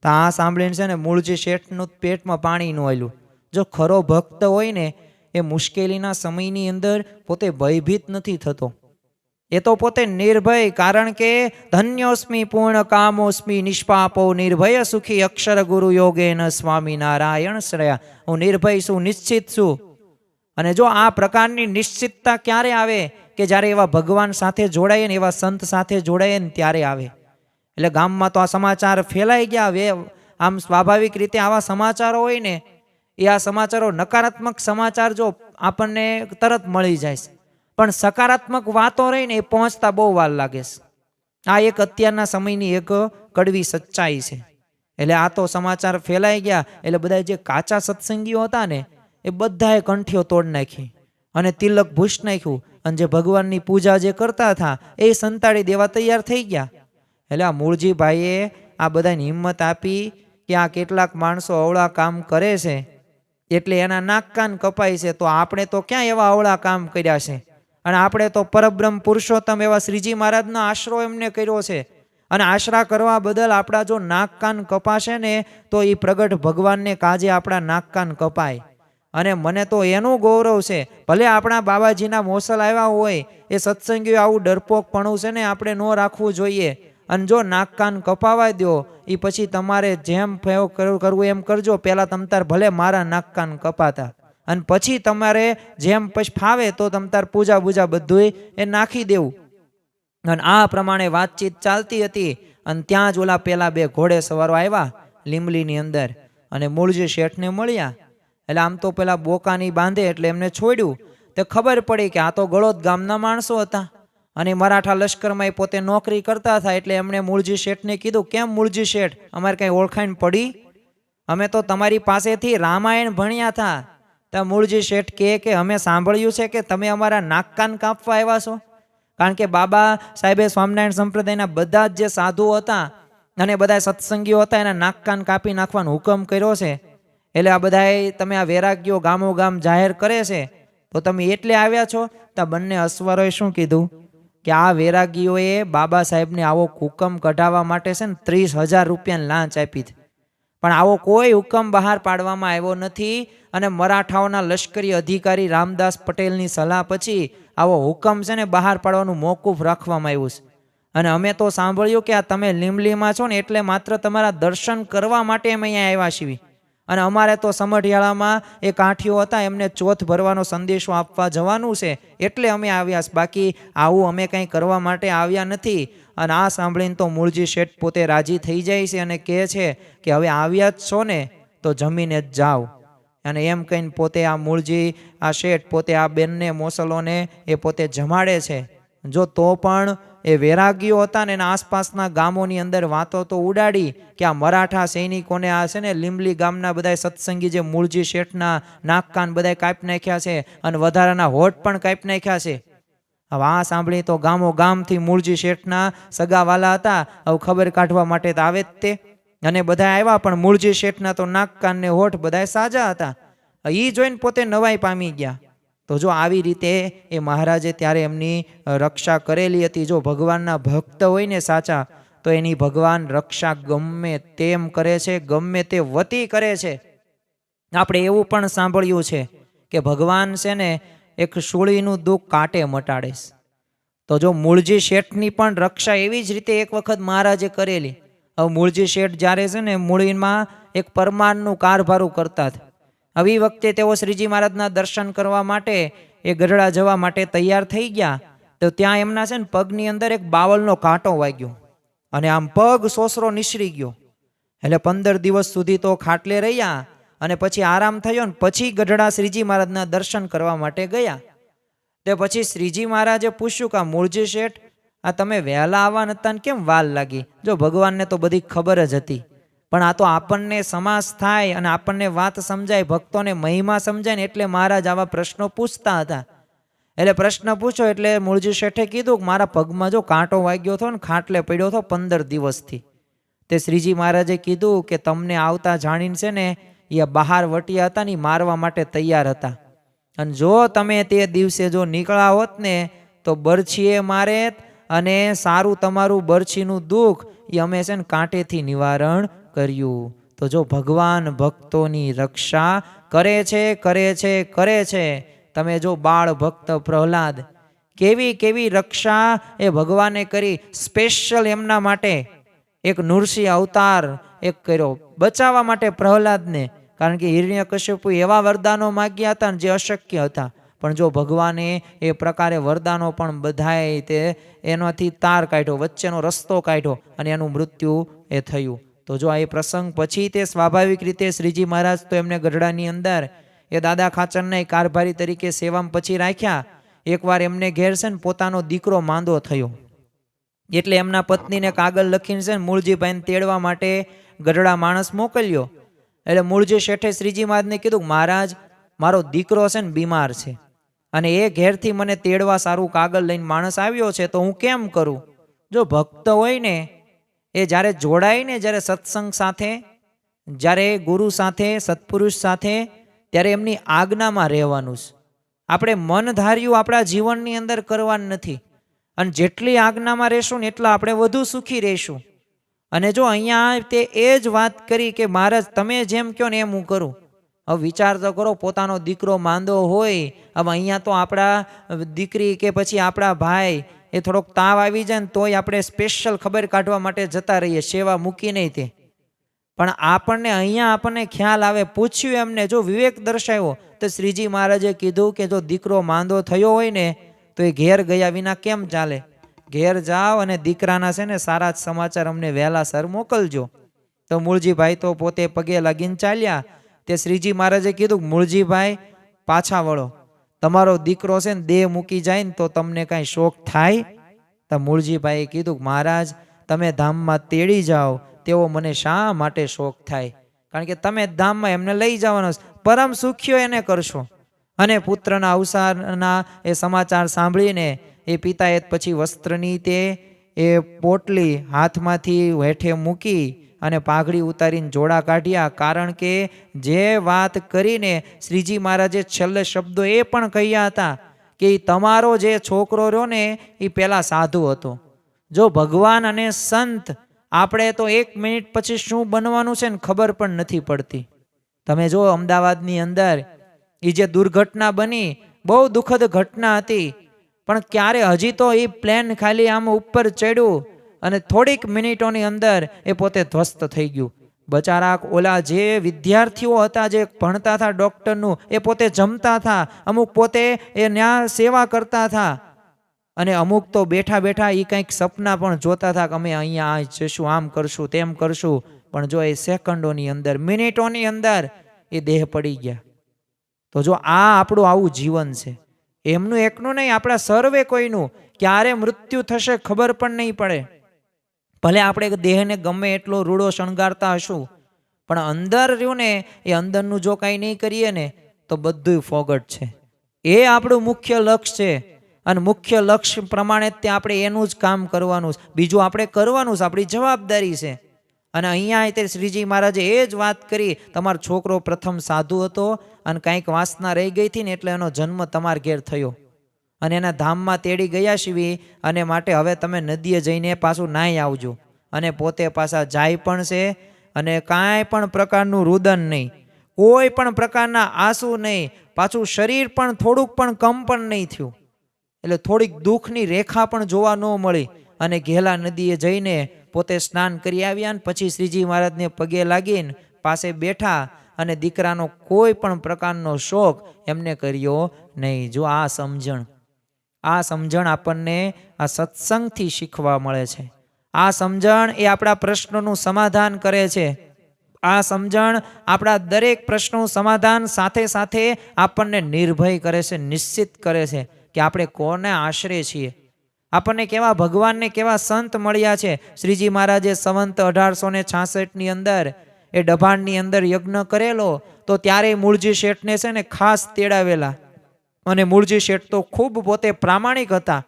તો આ સાંભળીને છે ને મૂળજી શેઠનું પેટમાં પાણી ન આવેલું. જો ખરો ભક્ત હોય ને એ મુશ્કેલીના સમયની અંદર પોતે ભયભીત નથી થતો, એ તો પોતે નિર્ભય, કારણ કે ધન્યોસ્મી પૂર્ણ કામોસ્મી નિષ્પાપો નિર્ભય સુખી અક્ષર ગુરુ યોગેન સ્વામિનારાયણ શ્રેયા. હું નિર્ભય છું, નિશ્ચિત છું. અને જો આ પ્રકારની નિશ્ચિતતા ક્યારે આવે કે જ્યારે એવા ભગવાન સાથે જોડાય ને, એવા સંત સાથે જોડાય ને ત્યારે આવે. એટલે ગામમાં તો આ સમાચાર ફેલાઈ ગયા. આમ સ્વાભાવિક રીતે આવા સમાચારો હોય ને એ આ સમાચારો નકારાત્મક સમાચાર જો આપણને તરત મળી જાય છે, પણ સકારાત્મક વાતો રહી ને એ પહોંચતા બહુ વાર લાગે છે. આ એક અત્યારના સમયની એક કડવી સચ્ચાઈ છે. એટલે આ તો સમાચાર ફેલાઈ ગયા એટલે બધા જે કાચા સત્સંગીઓ હતા ને એ બધાએ કંઠીઓ તોડ નાખી અને તિલક ભૂષ નાખ્યું, અને જે ભગવાનની પૂજા જે કરતા હતા એ સંતાડી દેવા તૈયાર થઈ ગયા. એટલે આ મૂળજીભાઈએ આ બધાને હિંમત આપી કે આ કેટલાક માણસો અવળા કામ કરે છે એટલે એના નાક કાન કપાય છે, તો આપણે તો ક્યાં એવા અવળા કામ કર્યા છે. અને આપણે તો પરબ્રહ્મ પુરુષોત્તમ એવા શ્રીજી મહારાજનો આશરો એમને કર્યો છે, અને આશરા કરવા બદલ આપણા જો નાક કાન કપાશે ને તો એ પ્રગટ ભગવાનને કાજે આપણા નાક કાન કપાય. અને મને તો એનું ગૌરવ છે, ભલે આપણા બાબાજીના મોસલ આવ્યા હોય એ સત્સંગીઓ આવું ડરપોકપણું છે ને આપણે ન રાખવું જોઈએ. અને જો નાક કાન કપાવા દો એ પછી તમારે જેમ કરવું એમ કરજો. પહેલાં તમતાર ભલે મારા નાક કાન કપાતા, અને પછી તમારે જેમ પછી ફાવે તો તમતાર પૂજા બૂજા બધું એ નાખી દેવું. અને આ પ્રમાણે વાતચીત ચાલતી હતી. અને ત્યાં જ ઓલા પેલા 2 ઘોડે સવારો આવ્યા લીંબલીની અંદર અને મૂળજી શેઠને મળ્યા. એટલે આમ તો પેલા બોકાની બાંધે એટલે એમને છોડ્યું. તો ખબર પડી કે આ તો ગળોદ ગામના માણસો હતા અને મરાઠા લશ્કરમાં એ પોતે નોકરી કરતા હતા. એટલે એમણે મૂળજી શેઠને કીધું, કેમ મૂળજી શેઠ, અમારે કંઈ ઓળખાણ પડી? અમે તો તમારી પાસેથી રામાયણ ભણ્યા હતા. તો મૂળજી શેઠ કે અમે સાંભળ્યું છે કે તમે અમારા નાક કાન કાપવા આવ્યા છો. કારણ કે બાબા સાહેબે સ્વામિનારાયણ સંપ્રદાયના બધા જ જે સાધુ હતા અને બધા સત્સંગીઓ હતા એના નાક કાન કાપી નાખવાનો હુકમ કર્યો છે. એટલે આ બધાએ તમે આ વૈરાગ્યો ગામો ગામ જાહેર કરે છે, તો તમે એટલે આવ્યા છો? તો બંને અસવારોએ શું કીધું કે આ વૈરાગીઓએ બાબા સાહેબને આવો હુકમ કઢાવવા માટે છે ને 30,000 રૂપિયાની લાંચ આપી હતી, પણ આવો કોઈ હુકમ બહાર પાડવામાં આવ્યો નથી. અને મરાઠાઓના લશ્કરી અધિકારી રામદાસ પટેલની સલાહ પછી આવો હુકમ છે ને બહાર પાડવાનું મોકૂફ રાખવામાં આવ્યું છે. અને અમે તો સાંભળ્યું કે આ તમે લીંબલીમાં છો ને એટલે માત્ર તમારા દર્શન કરવા માટે અમે અહીંયા આવ્યા છીએ. અને અમારે તો સમઢિયાળામાં એ કાઠીઓ હતા એમને ચોથ ભરવાનો સંદેશો આપવા જવાનું છે એટલે અમે આવ્યા. બાકી આવું અમે કંઈ કરવા માટે આવ્યા નથી. અને આ સાંભળીને તો મૂળજી શેઠ પોતે રાજી થઈ જાય છે અને કહે છે કે હવે આવ્યા જ છો ને તો જમીને જ જાઓ. અને એમ કહીને પોતે આ મૂળજી આ શેઠ પોતે આ બેનને મોસલોને એ પોતે જમાડે છે. જો તો પણ એ વૈરાગીઓ હતા ને એના આસપાસના ગામોની અંદર વાતો તો ઉડાડી કે આ મરાઠા સૈનિકોને આ છે ને લીંબલી ગામના બધા સત્સંગી જે મૂળજી શેઠના નાક કાન બધા કાપી નાખ્યા છે અને વધારાના હોઠ પણ કાપી નાખ્યા છે. હવે આ સાંભળી તો ગામો ગામથી મૂળજી શેઠના સગાવાલા હતા હવે ખબર કાઢવા માટે તો આવે જ તે. અને બધા આવ્યા પણ મૂળજી શેઠના તો નાક કાન ને હોઠ બધા સાજા હતા. એ જોઈને પોતે નવાઈ પામી ગયા. તો જો આવી રીતે એ મહારાજે ત્યારે એમની રક્ષા કરેલી હતી. જો ભગવાનના ભક્ત હોય ને સાચા તો એની ભગવાન રક્ષા ગમે તેમ કરે છે, ગમે તે વતી કરે છે. આપણે એવું પણ સાંભળ્યું છે કે ભગવાન છે ને એક શૂળીનું દુઃખ કાંટે મટાડે છે. તો જો મૂળજી શેઠની પણ રક્ષા એવી જ રીતે એક વખત મહારાજે કરેલી. હવે મૂળજી શેઠ જ્યારે છે ને મૂળીમાં એક પરમારનું કારભારું કરતા હતા. આવી વખતે તેઓ શ્રીજી મહારાજના દર્શન કરવા માટે એ ગઢડા જવા માટે તૈયાર થઈ ગયા. તો ત્યાં એમના છે ને પગની અંદર એક બાવળનો કાંટો વાગ્યો અને આમ પગ સોસરો નિસરી ગયો. એટલે 15 દિવસ સુધી તો ખાટલે રહ્યા અને પછી આરામ થયો ને પછી ગઢડા શ્રીજી મહારાજના દર્શન કરવા માટે ગયા. તે પછી શ્રીજી મહારાજે પૂછ્યું કે મૂળજી શેઠ, આ તમે વહેલા આવવા નતા ને કેમ વાર લાગી? જો ભગવાનને તો બધી ખબર જ હતી, પણ આ તો આપણને સમાસ થાય અને આપણને વાત સમજાય, ભક્તોને મહિમા સમજાય ને એટલે મહારાજ આવા પ્રશ્નો પૂછતા હતા. એટલે પ્રશ્ન પૂછો એટલે મૂળજી શેઠે કીધું કે મારા પગમાં જો કાંટો વાગ્યો હતો ને ખાટલે પડ્યો હતો 15 દિવસથી. તે શ્રીજી મહારાજે કીધું કે તમને આવતા જાણીને છે ને એ બહાર વટિયા હતા ને મારવા માટે તૈયાર હતા, અને જો તમે તે દિવસે જો નીકળ્યા હોત ને તો બરછીએ મારે અને સારું તમારું બરછીનું દુઃખ એ અમે છે ને કાંટેથી નિવારણ કર્યું. તો જો ભગવાન ભક્તોની રક્ષા કરે છે કરે છે કરે છે. તમે જો બાળ ભક્ત પ્રહલાદ કેવી કેવી રક્ષા એ ભગવાને કરી. સ્પેશિયલ એમના માટે એક નૃસિંહ અવતાર એક કર્યો બચાવવા માટે પ્રહલાદને, કારણ કે હિરણ્યકશ્યપુ એવા વરદાનો માગ્યા હતા જે અશક્ય હતા, પણ જો ભગવાને એ પ્રકારે વરદાનો પણ બધાય તે એનાથી તાર કાઢ્યો, વચ્ચેનો રસ્તો કાઢ્યો અને એનું મૃત્યુ એ થયું. તો જો આ એ પ્રસંગ પછી તે સ્વાભાવિક રીતે શ્રીજી મહારાજ તો એમને ગઢડાની અંદર એ દાદા ખાચરના કારભારી તરીકે સેવામાં પછી રાખ્યા. એકવાર એમને ઘેર છે ને પોતાનો દીકરો માંદો થયો એટલે એમના પત્નીને કાગળ લખીને છે ને મૂળજીભાઈને તેડવા માટે ગઢડા માણસ મોકલ્યો. એટલે મૂળજી શેઠે શ્રીજી મહારાજને કીધું, મહારાજ મારો દીકરો છે ને બીમાર છે અને એ ઘેરથી મને તેડવા સારું કાગળ લઈને માણસ આવ્યો છે, તો હું કેમ કરું? જો ભક્ત હોય ને એ જ્યારે જોડાય ને, જ્યારે સત્સંગ સાથે, જ્યારે ગુરુ સાથે, સત્પુરુષ સાથે, ત્યારે એમની આજ્ઞામાં રહેવાનું છે. આપણે મન ધાર્યું આપણા જીવનની અંદર કરવાનું નથી, અને જેટલી આજ્ઞામાં રહેશું ને એટલા આપણે વધુ સુખી રહીશું. અને જો અહીંયા તે એ જ વાત કરી કે મહારાજ તમે જેમ કહો ને એમ હું કરું. હવે વિચાર તો કરો, પોતાનો દીકરો માંદો હોય, હવે અહીંયા તો આપણા દીકરી કે પછી આપણા ભાઈ એ થોડોક તાવ આવી જાય ને તોય આપણે સ્પેશિયલ ખબર કાઢવા માટે જતા રહીએ, સેવા મૂકી નહીં તે. પણ અહીંયા આપણને ખ્યાલ આવે, પૂછ્યું એમને, જો વિવેક દર્શાવ્યો તો શ્રીજી મહારાજે કીધું કે જો દીકરો માંદો થયો હોય ને તો એ ઘેર ગયા વિના કેમ ચાલે? ઘેર જાઓ અને દીકરાના છે ને સારા સમાચાર અમને વહેલા સર મોકલજો. તો મૂળજીભાઈ તો પોતે પગે લાગીને ચાલ્યા. તે શ્રીજી મહારાજે કીધું, મૂળજીભાઈ પાછા વળો, તમારો દીકરો છે ને દેહ મૂકી જાય ને તો તમને કાંઈ શોખ થાય? તો મૂળજીભાઈએ કીધું, મહારાજ તમે ધામમાં તેડી જાઓ તેવો મને શા માટે શોખ થાય? કારણ કે તમે ધામમાં એમને લઈ જવાનો, પરમ સુખ્યો એને કરશો. અને પુત્રના અવસાનના એ સમાચાર સાંભળીને એ પિતાએ પછી વસ્ત્રની તે એ પોટલી હાથમાંથી હેઠે મૂકી અને પાઘડી ઉતારીને જોડા કાઢ્યા. કારણ કે જે વાત કરીને શ્રીજી મહારાજે છેલ્લે શબ્દો એ પણ કહ્યા હતા કે તમારો જે છોકરો રહ્યો ને એ પેલા સાધુ હતો. જો ભગવાન અને સંત, આપણે તો 1 મિનિટ પછી શું બનવાનું છે ને ખબર પણ નથી પડતી. તમે જો અમદાવાદની અંદર એ જે દુર્ઘટના બની, બહુ દુઃખદ ઘટના હતી, પણ ક્યારે હજી તો એ પ્લેન ખાલી આમ ઉપર ચડ્યું અને થોડીક મિનિટોની અંદર એ પોતે ધ્વસ્ત થઈ ગયું. બચારા ઓલા જે વિદ્યાર્થીઓ હતા જે ભણતા હતા ડૉક્ટરનું, એ પોતે જમતા હતા, અમુક પોતે એ ન્યા સેવા કરતા હતા, અને અમુક તો બેઠા બેઠા એ કંઈક સપના પણ જોતા હતા કે અમે અહીંયા જઈશું, આમ કરશું, તેમ કરશું. પણ જો એ સેકન્ડોની અંદર, મિનિટોની અંદર એ દેહ પડી ગયા. તો જો આ આપણું આવું જીવન છે, એમનું એકનું નહીં, આપણા સર્વે કોઈનું ક્યારે મૃત્યુ થશે ખબર પણ નહીં પડે. ભલે આપણે દેહને ગમે એટલો રૂડો શણગારતા હશું, પણ અંદર રહ્યું ને એ અંદરનું જો કાંઈ નહીં કરીએ ને તો બધું ફોગટ છે. એ આપણું મુખ્ય લક્ષ્ય છે, અને મુખ્ય લક્ષ્ય પ્રમાણે જ આપણે એનું જ કામ કરવાનું છે. બીજું આપણે કરવાનું છે, આપણી જવાબદારી છે. અને અહીંયા તે શ્રીજી મહારાજે એ જ વાત કરી, તમારો છોકરો પ્રથમ સાધુ હતો અને કાંઈક વાસના રહી ગઈ હતી ને એટલે એનો જન્મ તમારા ઘેર થયો, અને એના ધામમાં તેડી ગયા શિવી, અને માટે હવે તમે નદીએ જઈને પાછું નાહી આવજો. અને પોતે પાછા જાય પણ છે, અને કાંઈ પણ પ્રકારનું રુદન નહીં, કોઈ પણ પ્રકારના આંસુ નહીં, પાછું શરીર પણ થોડુંક પણ કમ પણ નહીં થયું. એટલે થોડીક દુઃખની રેખા પણ જોવા ન મળી અને ઘેલા નદીએ જઈને પોતે સ્નાન કરી આવ્યા ને પછી શ્રીજી મહારાજને પગે લાગીને પાસે બેઠા અને દીકરાનો કોઈ પણ પ્રકારનો શોક એમને કર્યો નહીં. જો આ સમજણ આપણને આ સત્સંગથી શીખવા મળે છે. આ સમજણ એ આપણા પ્રશ્નોનું સમાધાન કરે છે. આ સમજણ આપણા દરેક પ્રશ્નોનું સમાધાન સાથે સાથે આપણને નિર્ભય કરે છે, નિશ્ચિત કરે છે કે આપણે કોને આશરે છીએ, આપણને કેવા ભગવાનને કેવા સંત મળ્યા છે. શ્રીજી મહારાજે સંવંત 1866ની અંદર એ ડભાણની અંદર યજ્ઞ કરેલો તો ત્યારે મૂળજી શેઠને છે ને ખાસ તેડાવેલા અને મૂળજી શેઠ તો ખૂબ પોતે પ્રામાણિક હતા.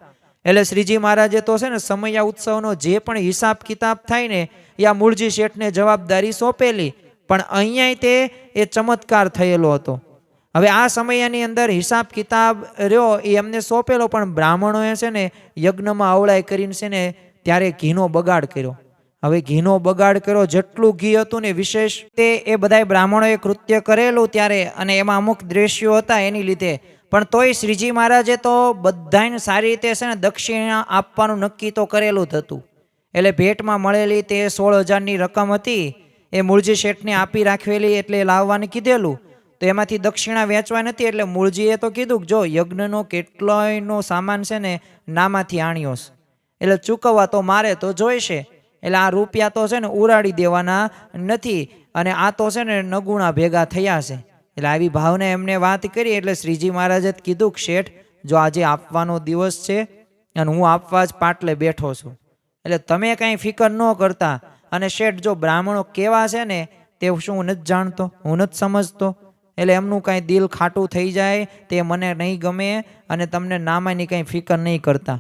એટલે શ્રીજી મહારાજે તો છે ને સમયા ઉત્સવનો જે પણ હિસાબ કિતાબ થાય ને એ આ મૂળજી શેઠને જવાબદારી સોંપેલી. પણ અહીંયા તે એ ચમત્કાર થયેલો હતો. હવે આ સમયની અંદર હિસાબ કિતાબ રહ્યો એ એમને સોંપેલો, પણ બ્રાહ્મણોએ છે ને યજ્ઞમાં અવળાઈ કરીને છે ને ત્યારે ઘીનો બગાડ કર્યો. હવે ઘીનો બગાડ કર્યો, જેટલું ઘી હતું ને વિશેષ તે એ બધાય બ્રાહ્મણોએ કૃત્ય કરેલું ત્યારે, અને એમાં અમુક દ્રશ્યો હતા એની લીધે. પણ તોય શ્રીજી મહારાજે તો બધાને સારી રીતે છે ને દક્ષિણા આપવાનું નક્કી તો કરેલું જ હતું. એટલે ભેટમાં મળેલી તે 16,000ની રકમ હતી એ મૂળજી શેઠને આપી રાખવેલી, એટલે લાવવાનું કીધેલું. તો એમાંથી દક્ષિણા વેચવા નથી, એટલે મૂળજીએ તો કીધું કે જો યજ્ઞનો કેટલોયનો સામાન છે ને નામાંથી આણ્યો છે, એટલે ચૂકવવા તો મારે તો જોઈશે. એટલે આ રૂપિયા તો છે ને ઉડાડી દેવાના નથી, અને આ તો છે ને નગુણા ભેગા થયા છે. એટલે આવી ભાવને એમને વાત કરી. એટલે શ્રીજી મહારાજે કીધું કે શેઠ, જો આજે આપવાનો દિવસ છે અને હું આપવા જ પાટલે બેઠો છું, એટલે તમે કાંઈ ફિકર ન કરતા. અને શેઠ જો બ્રાહ્મણો કેવા છે ને તે શું હું નથી જાણતો, હું નથી સમજતો, એટલે એમનું કાંઈ દિલ ખાટું થઈ જાય તે મને નહીં ગમે, અને તમને નામાની કાંઈ ફિકર નહીં કરતા.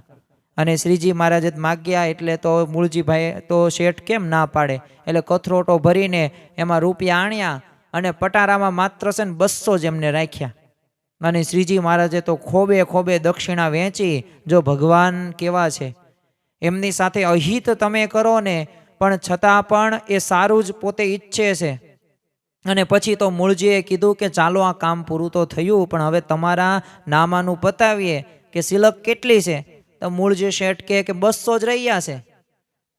અને શ્રીજી મહારાજે માગ્યા એટલે તો મૂળજીભાઈ તો શેઠ કેમ ના પાડે, એટલે કથરોટો ભરીને એમાં રૂપિયા આણ્યા અને પટારામાં માત્ર છે ને 200 જ એમને રાખ્યા. અને શ્રીજી મહારાજે તો ખોબે ખોબે દક્ષિણા વેચી. જો ભગવાન કેવા છે, એમની સાથે અહિત તમે કરો ને પણ છતાં પણ એ સારું જ પોતે ઈચ્છે છે. અને પછી તો મૂળજીએ કીધું કે ચાલો આ કામ પૂરું તો થયું, પણ હવે તમારા નામાનું પતાવીએ કે સિલક કેટલી છે. તો મૂળજી શેઠ કહે કે 200 જ રહ્યા છે.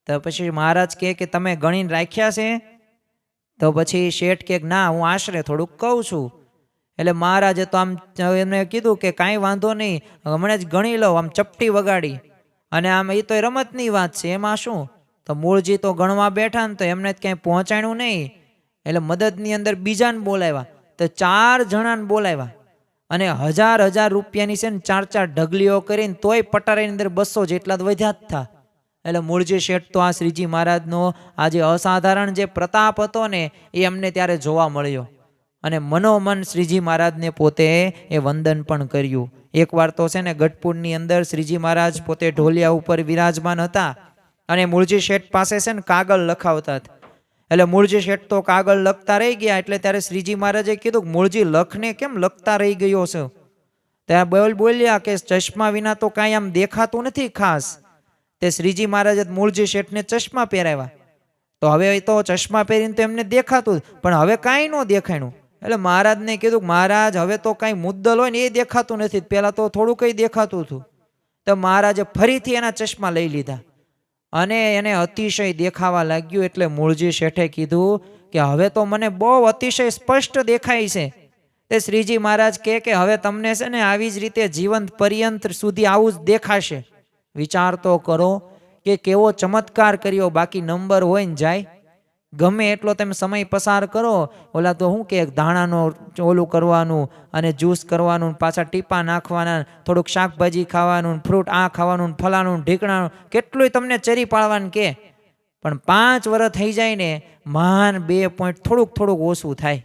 તો પછી મહારાજ કહે કે તમે ગણીને રાખ્યા છે? તો પછી શેઠ કહે ના, હું આશરે થોડુંક કહું છું. એટલે મહારાજે તો આમ એમને કીધું કે કાંઈ વાંધો નહીં, હમણાં જ ગણી લો. આમ ચપટી વગાડી, અને આમ એ તો રમતની વાત છે, એમાં શું. તો મૂળજી તો ગણવા બેઠા ને તો એમને જ ક્યાંય પહોંચાડ્યું નહીં. એટલે મદદની અંદર બીજાને બોલાવ્યા, તો 4 જણાને બોલાવ્યા, અને 1000 રૂપિયાની છે ને 4 ઢગલીઓ કરીને તોય પટારાની અંદર 200 જેટલા જ વધ્યા જ થા. એટલે મૂળજી શેઠ તો આ શ્રીજી મહારાજનો આ જે અસાધારણ જે પ્રતાપ હતો ને એ અમને ત્યારે જોવા મળ્યો, અને મનોમન શ્રીજી મહારાજને પોતે એ વંદન પણ કર્યું. એકવાર તો છે ને ગઢપુરની અંદર શ્રીજી મહારાજ પોતે ઢોલિયા ઉપર વિરાજમાન હતા, અને મૂળજી શેઠ પાસે છે ને કાગળ લખાવતા હતા. એટલે મૂળજી શેઠ તો કાગળ લખતા રહી ગયા. એટલે ત્યારે શ્રીજી મહારાજે કીધું મૂળજી લખને કેમ લખતા રહી ગયો છે? ત્યાં બોલ્યા કે ચશ્મા વિના તો કાંઈ આમ દેખાતું નથી ખાસ. તે શ્રીજી મહારાજે મૂળજી શેઠને ચશ્મા પહેરાવ્યા, તો હવે તો ચશ્મા પહેરીને તો એમને દેખાતું, પણ હવે કાંઈ ન દેખાણું. એટલે મહારાજને કીધું મહારાજ હવે તો કાંઈ મુદ્દલ હોય ને એ દેખાતું નથી, પહેલા તો થોડું કંઈ દેખાતું હતું. તો મહારાજે ફરીથી એના ચશ્મા લઈ લીધા અને એને અતિશય દેખાવા લાગ્યું. એટલે મૂળજી શેઠે કીધું કે હવે તો મને બહુ અતિશય સ્પષ્ટ દેખાય છે. તે શ્રીજી મહારાજ કહે કે હવે તમને છે ને આવી જ રીતે જીવન પર્યંત સુધી આવું જ દેખાશે. વિચાર તો કરો કે કેવો ચમત્કાર કર્યો. બાકી નંબર હોય ને જાય, ગમે એટલો તમે સમય પસાર કરો, ઓલા તો શું કે ધાણાનો ઓલું કરવાનું અને જ્યુસ કરવાનું, પાછા ટીપા નાખવાના, થોડુંક શાકભાજી ખાવાનું, ફ્રૂટ આ ખાવાનું, ફલાનું ઢીકણાનું, કેટલું તમને ચરી પાડવાનું કે. પણ 5 વર્ષ થઈ જાય ને મહાન 2 પોઈન્ટ થોડુંક ઓછું થાય.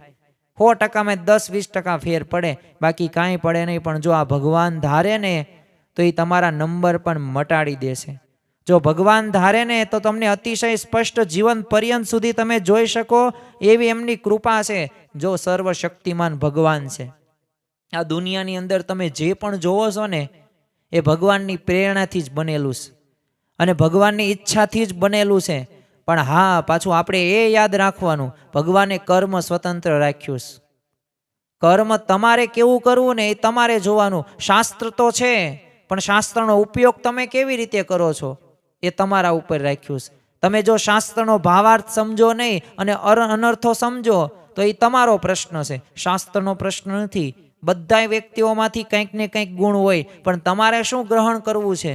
100%માં 10-20% ફેર પડે, બાકી કાંઈ પડે નહીં. પણ જો આ ભગવાન ધારે ને તો એ તમારા નંબર પણ મટાડી દેશે. જો ભગવાન ધારે ને તો તમને અતિશય સ્પષ્ટ જીવન પર્યંત સુધી તમે જોઈ શકો એવી એમની કૃપા છે. જો સર્વશક્તિમાન ભગવાન છે. આ દુનિયાની અંદર તમે જે પણ જોવો છો ને એ ભગવાનની પ્રેરણાથી જ બનેલું છે અને ભગવાનની ઈચ્છાથી જ બનેલું છે. પણ હા, પાછું આપણે એ યાદ રાખવાનું, ભગવાને કર્મ સ્વતંત્ર રાખ્યું છે. કર્મ તમારે કેવું કરવું ને એ તમારે જોવાનું. શાસ્ત્ર તો છે, પણ શાસ્ત્રનો ઉપયોગ તમે કેવી રીતે કરો છો એ તમારા ઉપર રાખ્યું છે. તમે જો શાસ્ત્રનો ભાવાર્થ સમજો નહીં અને અનર્થો સમજો તો એ તમારો પ્રશ્ન છે, શાસ્ત્રનો પ્રશ્ન નથી. બધા વ્યક્તિઓમાંથી કંઈક ને કંઈક ગુણ હોય, પણ તમારે શું ગ્રહણ કરવું છે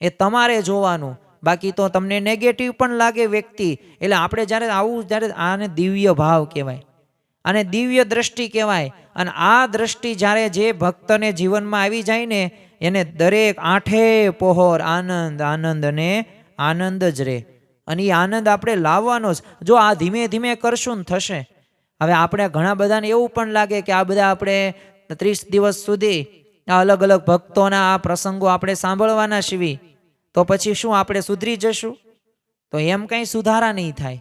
એ તમારે જોવાનું. બાકી તો તમને નેગેટિવ પણ લાગે વ્યક્તિ, એટલે આપણે જ્યારે આને દિવ્ય ભાવ કહેવાય, આને દિવ્ય દ્રષ્ટિ કહેવાય. અને આ દ્રષ્ટિ જ્યારે જે ભક્તને જીવનમાં આવી જાય ને, એને દરેક આઠે પહોર આનંદ આનંદ અને આનંદ જ રહે. અને એ આનંદ આપણે લાવવાનો જ. જો આ ધીમે ધીમે કરશું ને થશે. હવે આપણે ઘણા બધાને એવું પણ લાગે કે આ બધા આપણે 30 દિવસ સુધી આ અલગ અલગ ભક્તોના આ પ્રસંગો આપણે સાંભળવાના છીએ, તો પછી શું આપણે સુધરી જશું? તો એમ કંઈ સુધારા નહીં થાય.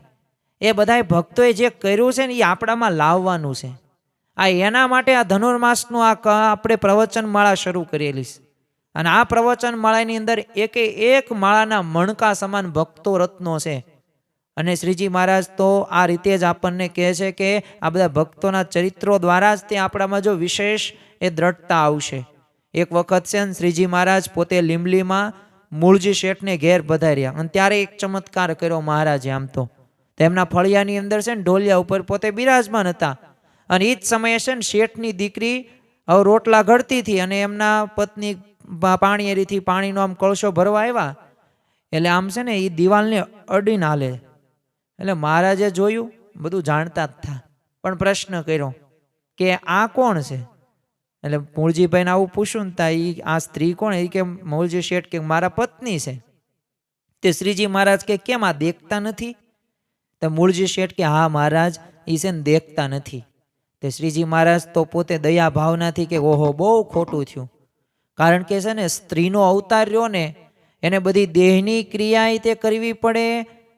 એ બધાય ભક્તોએ જે કર્યું છે ને એ આપણામાં લાવવાનું છે. આ એના માટે આ ધનુર્માસનું આપણે પ્રવચન માળા શરૂ કરેલી છે. અને આ પ્રવચન માળાની અંદર એકે એક માળાના મણકા સમાન ભક્તો રત્નો છે. અને શ્રીજી મહારાજ તો આ રીતે જ આપણને કહે છે કે આ બધા ભક્તોના ચરિત્રો દ્વારા જ તે આપણામાં જો વિશેષ એ દ્રઢતા આવશે. એક વખત છે ને શ્રીજી મહારાજ પોતે લીંબલીમાં મૂળજી શેઠને ઘેર પધાર્યા, અને ત્યારે એક ચમત્કાર કર્યો મહારાજે. આમ તો તેમના ફળિયાની અંદર છે ને ઢોલિયા ઉપર પોતે બિરાજમાન હતા. અને એ જ સમયે છે ને શેઠની દીકરી હવે રોટલા ઘડતી હતી, અને એમના પત્ની પાણીએરીથી પાણીનો આમ કળશો ભરવા આવ્યા. એટલે આમ છે ને એ દિવાલને અડીને હાલે. એટલે મહારાજે જોયું, બધું જાણતા જ થા, પણ પ્રશ્ન કર્યો કે આ કોણ છે? એટલે મૂળજીભાઈને આવું પૂછ્યું ને તા આ સ્ત્રી કોણ? એ કે મૂળજી શેઠ કે મારા પત્ની છે. તે શ્રીજી મહારાજ કે કેમ આ દેખતા નથી? તો મૂળજી શેઠ કે હા મહારાજ, એ છે ને દેખતા નથી. તે શ્રીજી મહારાજ તો પોતે દયા ભાવનાથી કે ઓહો બહુ ખોટું થયું. કારણ કે છે ને સ્ત્રીનો અવતાર રહ્યો ને, એને બધી દેહની ક્રિયા તે કરવી પડે,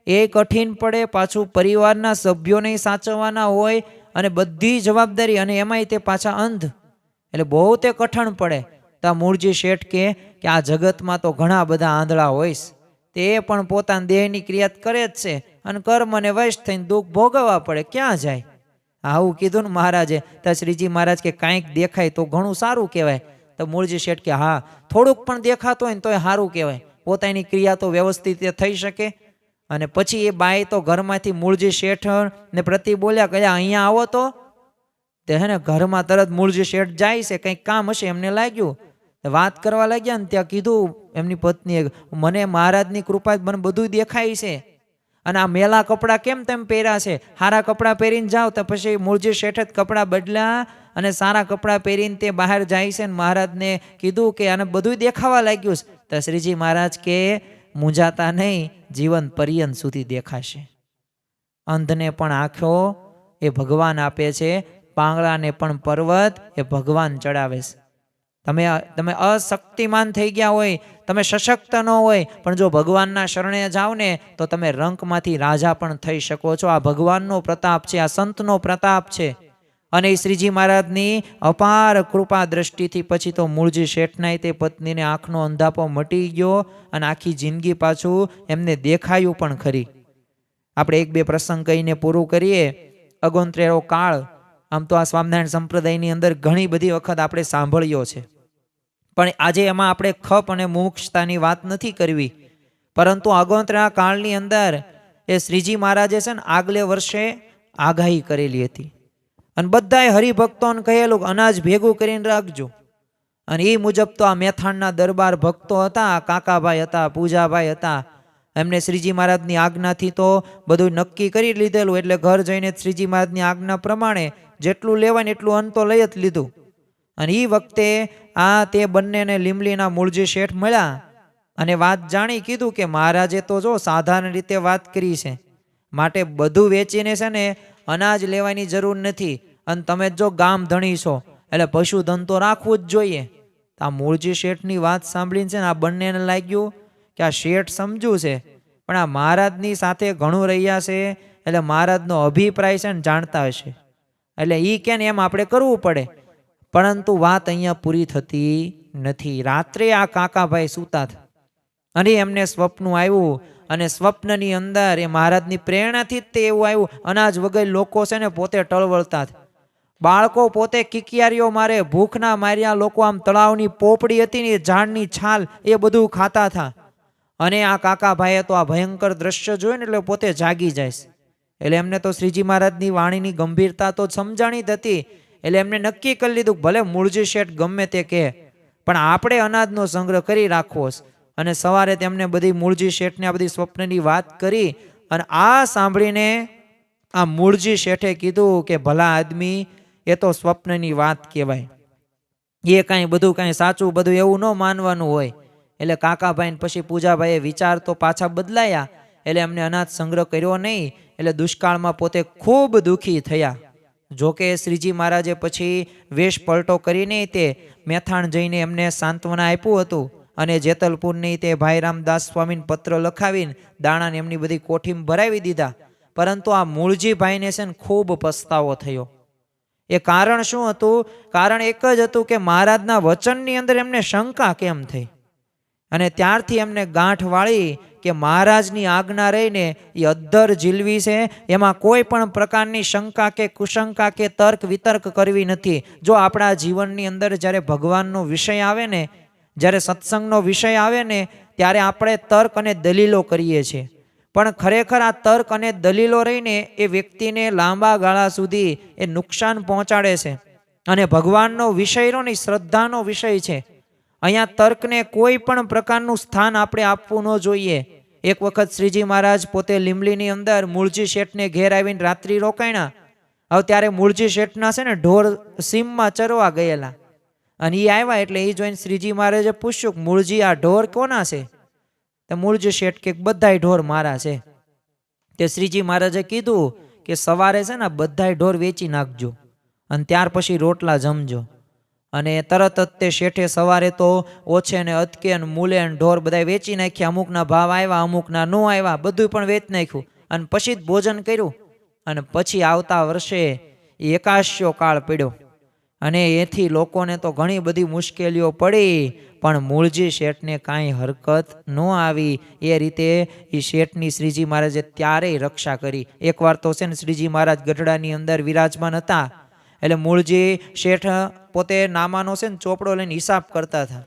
એ કઠિન પડે, પાછું પરિવારના સભ્યોને સાચવવાના હોય, અને બધી જવાબદારી, અને એમાંય તે પાછા અંધ, એટલે બહુ તે કઠણ પડે. તો મૂળજી શેઠ કે આ જગતમાં તો ઘણા બધા આંધળા હોય, તે પણ પોતાની દેહની ક્રિયા કરે જ છે, અને કર્મને વશ થઈને દુઃખ ભોગવવા પડે, ક્યાં જાય? આવું કીધું ને મહારાજે. તો શ્રીજી મહારાજ કે કાંઈક દેખાય તો ઘણું સારું કહેવાય. તો મૂળજી શેઠ કે હા, થોડુંક પણ દેખાતું હોય ને તોય સારું કહેવાય, પોતાની ક્રિયા તો વ્યવસ્થિત થઈ શકે. અને પછી એ બાઈ તો ઘરમાંથી મૂળજી શેઠ ને પ્રતિ બોલ્યા કે અહીંયા આવો તો. તે હે ને ઘરમાં તરત મૂળજી શેઠ જાય છે, કંઈક કામ હશે એમને લાગ્યું, વાત કરવા લાગ્યા ને ત્યાં કીધું એમની પત્નીએ, મને મહારાજની કૃપા મને બધું દેખાય છે, અને આ મેલા કપડાં કેમ તેમ પહેર્યા છે? સારા કપડાં પહેરીને જાઓ. તો પછી મૂળજી શેઠે જ કપડાં બદલ્યા અને સારા કપડાં પહેરીને તે બહાર જાય છે. ને મહારાજને કીધું કે આને બધું દેખાવા લાગ્યું છે. તો શ્રીજી મહારાજ કે મૂંઝાતા નહીં, જીવન પર્યંત સુધી દેખાશે. અંધને પણ આંખો એ ભગવાન આપે છે, પાંગળાને પણ પર્વત એ ભગવાન ચડાવે છે. તમે અશક્તિમાન થઈ ગયા હોય, તમે સશક્ત ન હોય, પણ જો ભગવાનના શરણે જાઓ ને તો તમે રંકમાંથી રાજા પણ થઈ શકો છો. આ ભગવાનનો પ્રતાપ છે, આ સંતનો પ્રતાપ છે. અને એ શ્રીજી મહારાજની અપાર કૃપા દ્રષ્ટિથી પછી તો મૂળજી શેઠનાય તે પત્નીને આંખનો અંધાપો મટી ગયો, અને આખી જિંદગી પાછું એમને દેખાયું પણ ખરી. આપણે એક બે પ્રસંગ કહીને પૂરું કરીએ. અગોંત્રેરો કાળ આમ તો આ સ્વામિનારાયણ સંપ્રદાયની અંદર ઘણી બધી વખત આપણે સાંભળ્યો છે, પણ આજે એમાં આપણે ખપ અને મુમુક્ષતાની વાત નથી કરવી. પરંતુ અગોંત્રેરા કાળની અંદર એ શ્રીજી મહારાજે છે ને આગલે વર્ષે આગાહી કરેલી હતી, અને બધાએ હરિભક્તોને કહેલું અનાજ ભેગું કરીને રાખજો. અને એ મુજબ તો આ મેથાણના દરબાર ભક્તો હતા, કાકાભાઈ હતા, પૂજાભાઈ હતા, એમને શ્રીજી મહારાજની આજ્ઞાથી તો બધું નક્કી કરી લીધેલું. એટલે ઘર જઈને શ્રીજી મહારાજની આજ્ઞા પ્રમાણે જેટલું લેવાય ને એટલું અન્ન તો લઈ જ લીધું. અને એ વખતે આ તે બંનેને લીંબલીના મૂળજી શેઠ મળ્યા અને વાત જાણી કીધું કે મહારાજે તો જો સાધારણ રીતે વાત કરી છે, માટે બધું વેચીને છે ને અનાજ લેવાની જરૂર નથી, અને તમે જો ગામ ધણી છો એટલે પશુધન તો રાખવું જ જોઈએ. આ મૂળજી શેઠની વાત સાંભળીને છે ને આ બંનેને લાગ્યું કે આ શેઠ સમજુ છે, પણ આ મહારાજની સાથે ઘણું રહ્યા છે, એટલે મહારાજનો અભિપ્રાય છે ને જાણતા હશે, એટલે એ કે ને એમ આપણે કરવું પડે. પરંતુ વાત અહીંયા પૂરી થતી નથી. રાત્રે આ કાકાભાઈ સૂતા હતા, અને એમને સ્વપ્ન આવ્યું, અને સ્વપ્નની અંદર એ મહારાજની પ્રેરણાથી જ તે એવું આવ્યું, અનાજ વગર લોકો છે ને પોતે ટળવળતા. બાળકો પોતે કિકિયારીઓ મારે, ભૂખના માર્યા લોકો આમ તળાવની પોપડી હતી ને ઝાડની છાલ એ બધું ખાતા હતા. અને આ કાકાભાઈએ તો આ ભયંકર દ્રશ્ય જોયું ને એટલે પોતે જાગી જાય. એટલે એમને તો શ્રીજી મહારાજની વાણીની ગંભીરતા તો સમજાણી જ હતી. એટલે એમને નક્કી કરી લીધું ભલે મૂળજી શેઠ ગમે તે કહે, પણ આપણે અનાજનો સંગ્રહ કરી રાખવો. અને સવારે તેમને બધી મૂળજી શેઠને આ બધી સ્વપ્નની વાત કરી. અને આ સાંભળીને આ મૂળજી શેઠે કીધું કે ભલા આદમી, એ તો સ્વપ્નની વાત કહેવાય, એ કાંઈ બધું કાંઈ સાચું બધું એવું ન માનવાનું હોય. એટલે કાકાભાઈ પછી પૂજાભાઈએ વિચાર તો પાછા બદલાયા. એટલે એમને અનાજ સંગ્રહ કર્યો નહીં. એટલે દુષ્કાળમાં પોતે ખૂબ દુઃખી થયા. જોકે શ્રીજી મહારાજે પછી વેશ પલટો કરીને તે મેથાણ જઈને એમને સાંત્વના આપ્યું હતું. અને જેતલપુરની તે ભાઈ રામદાસ સ્વામીને પત્ર લખાવીને દાણાને એમની બધી કોઠીમાં ભરાવી દીધા. પરંતુ આ મૂળજી ભાઈને છે ને ખૂબ પસ્તાવો થયો. એ કારણ શું હતું? કારણ એક જ હતું કે મહારાજના વચનની અંદર એમને શંકા કેમ થઈ. અને ત્યારથી એમને ગાંઠ વાળી કે મહારાજની આજ્ઞા રહીને એ અદ્ધર ઝીલવી છે, એમાં કોઈ પણ પ્રકારની શંકા કે કુશંકા કે તર્ક વિતર્ક કરવી નથી. જો આપણા જીવનની અંદર જ્યારે ભગવાનનો વિષય આવે ને, જ્યારે સત્સંગનો વિષય આવે ને, ત્યારે આપણે તર્ક અને દલીલો કરીએ છીએ. પણ ખરેખર આ તર્ક અને દલીલો રહીને એ વ્યક્તિને લાંબા ગાળા સુધી એ નુકસાન પહોંચાડે છે. અને ભગવાનનો વિષય રહ્યો ને શ્રદ્ધાનો વિષય છે. અહીંયા તર્કને કોઈ પણ પ્રકારનું સ્થાન આપણે આપવું ન જોઈએ. એક વખત શ્રીજી મહારાજ પોતે લીંબલીની અંદર મૂળજી શેઠને ઘેર આવીને રાત્રિ રોકાણા. હવે ત્યારે મૂળજી શેઠના છે ને ઢોર સીમમાં ચરવા ગયેલા. અને એ આવ્યા એટલે એ જોઈને શ્રીજી મહારાજે પૂછ્યું કે મૂળજી આ ઢોર કોના છે? તો મૂળજી શેઠ કે બધાય ઢોર મારા છે. તે શ્રીજી મહારાજે કીધું કે સવારે છે ને બધાય ઢોર વેચી નાખજો અને ત્યાર પછી રોટલા જમજો. અને તરત જ તે શેઠે સવારે તો ઓછે ને અતકે ને મૂલે ને ઢોર બધા વેચી નાખ્યા. અમુકના ભાવ આવ્યા, અમુકના ન આવ્યા, બધું પણ વેચી નાખ્યું. અને પછી જ ભોજન કર્યું. અને પછી આવતા વર્ષે એકાશ્યો કાળ પડ્યો. અને એથી લોકોને તો ઘણી બધી મુશ્કેલીઓ પડી, પણ મૂળજી શેઠને કાંઈ હરકત ન આવી. એ રીતે એ શેઠની શ્રીજી મહારાજે ત્યારેય રક્ષા કરી. એકવાર તો છે ને શ્રીજી મહારાજ ગઢડાની અંદર વિરાજમાન હતા. એટલે મૂળજી શેઠ પોતે નામાનો છે ને ચોપડો લઈને હિસાબ કરતા હતા.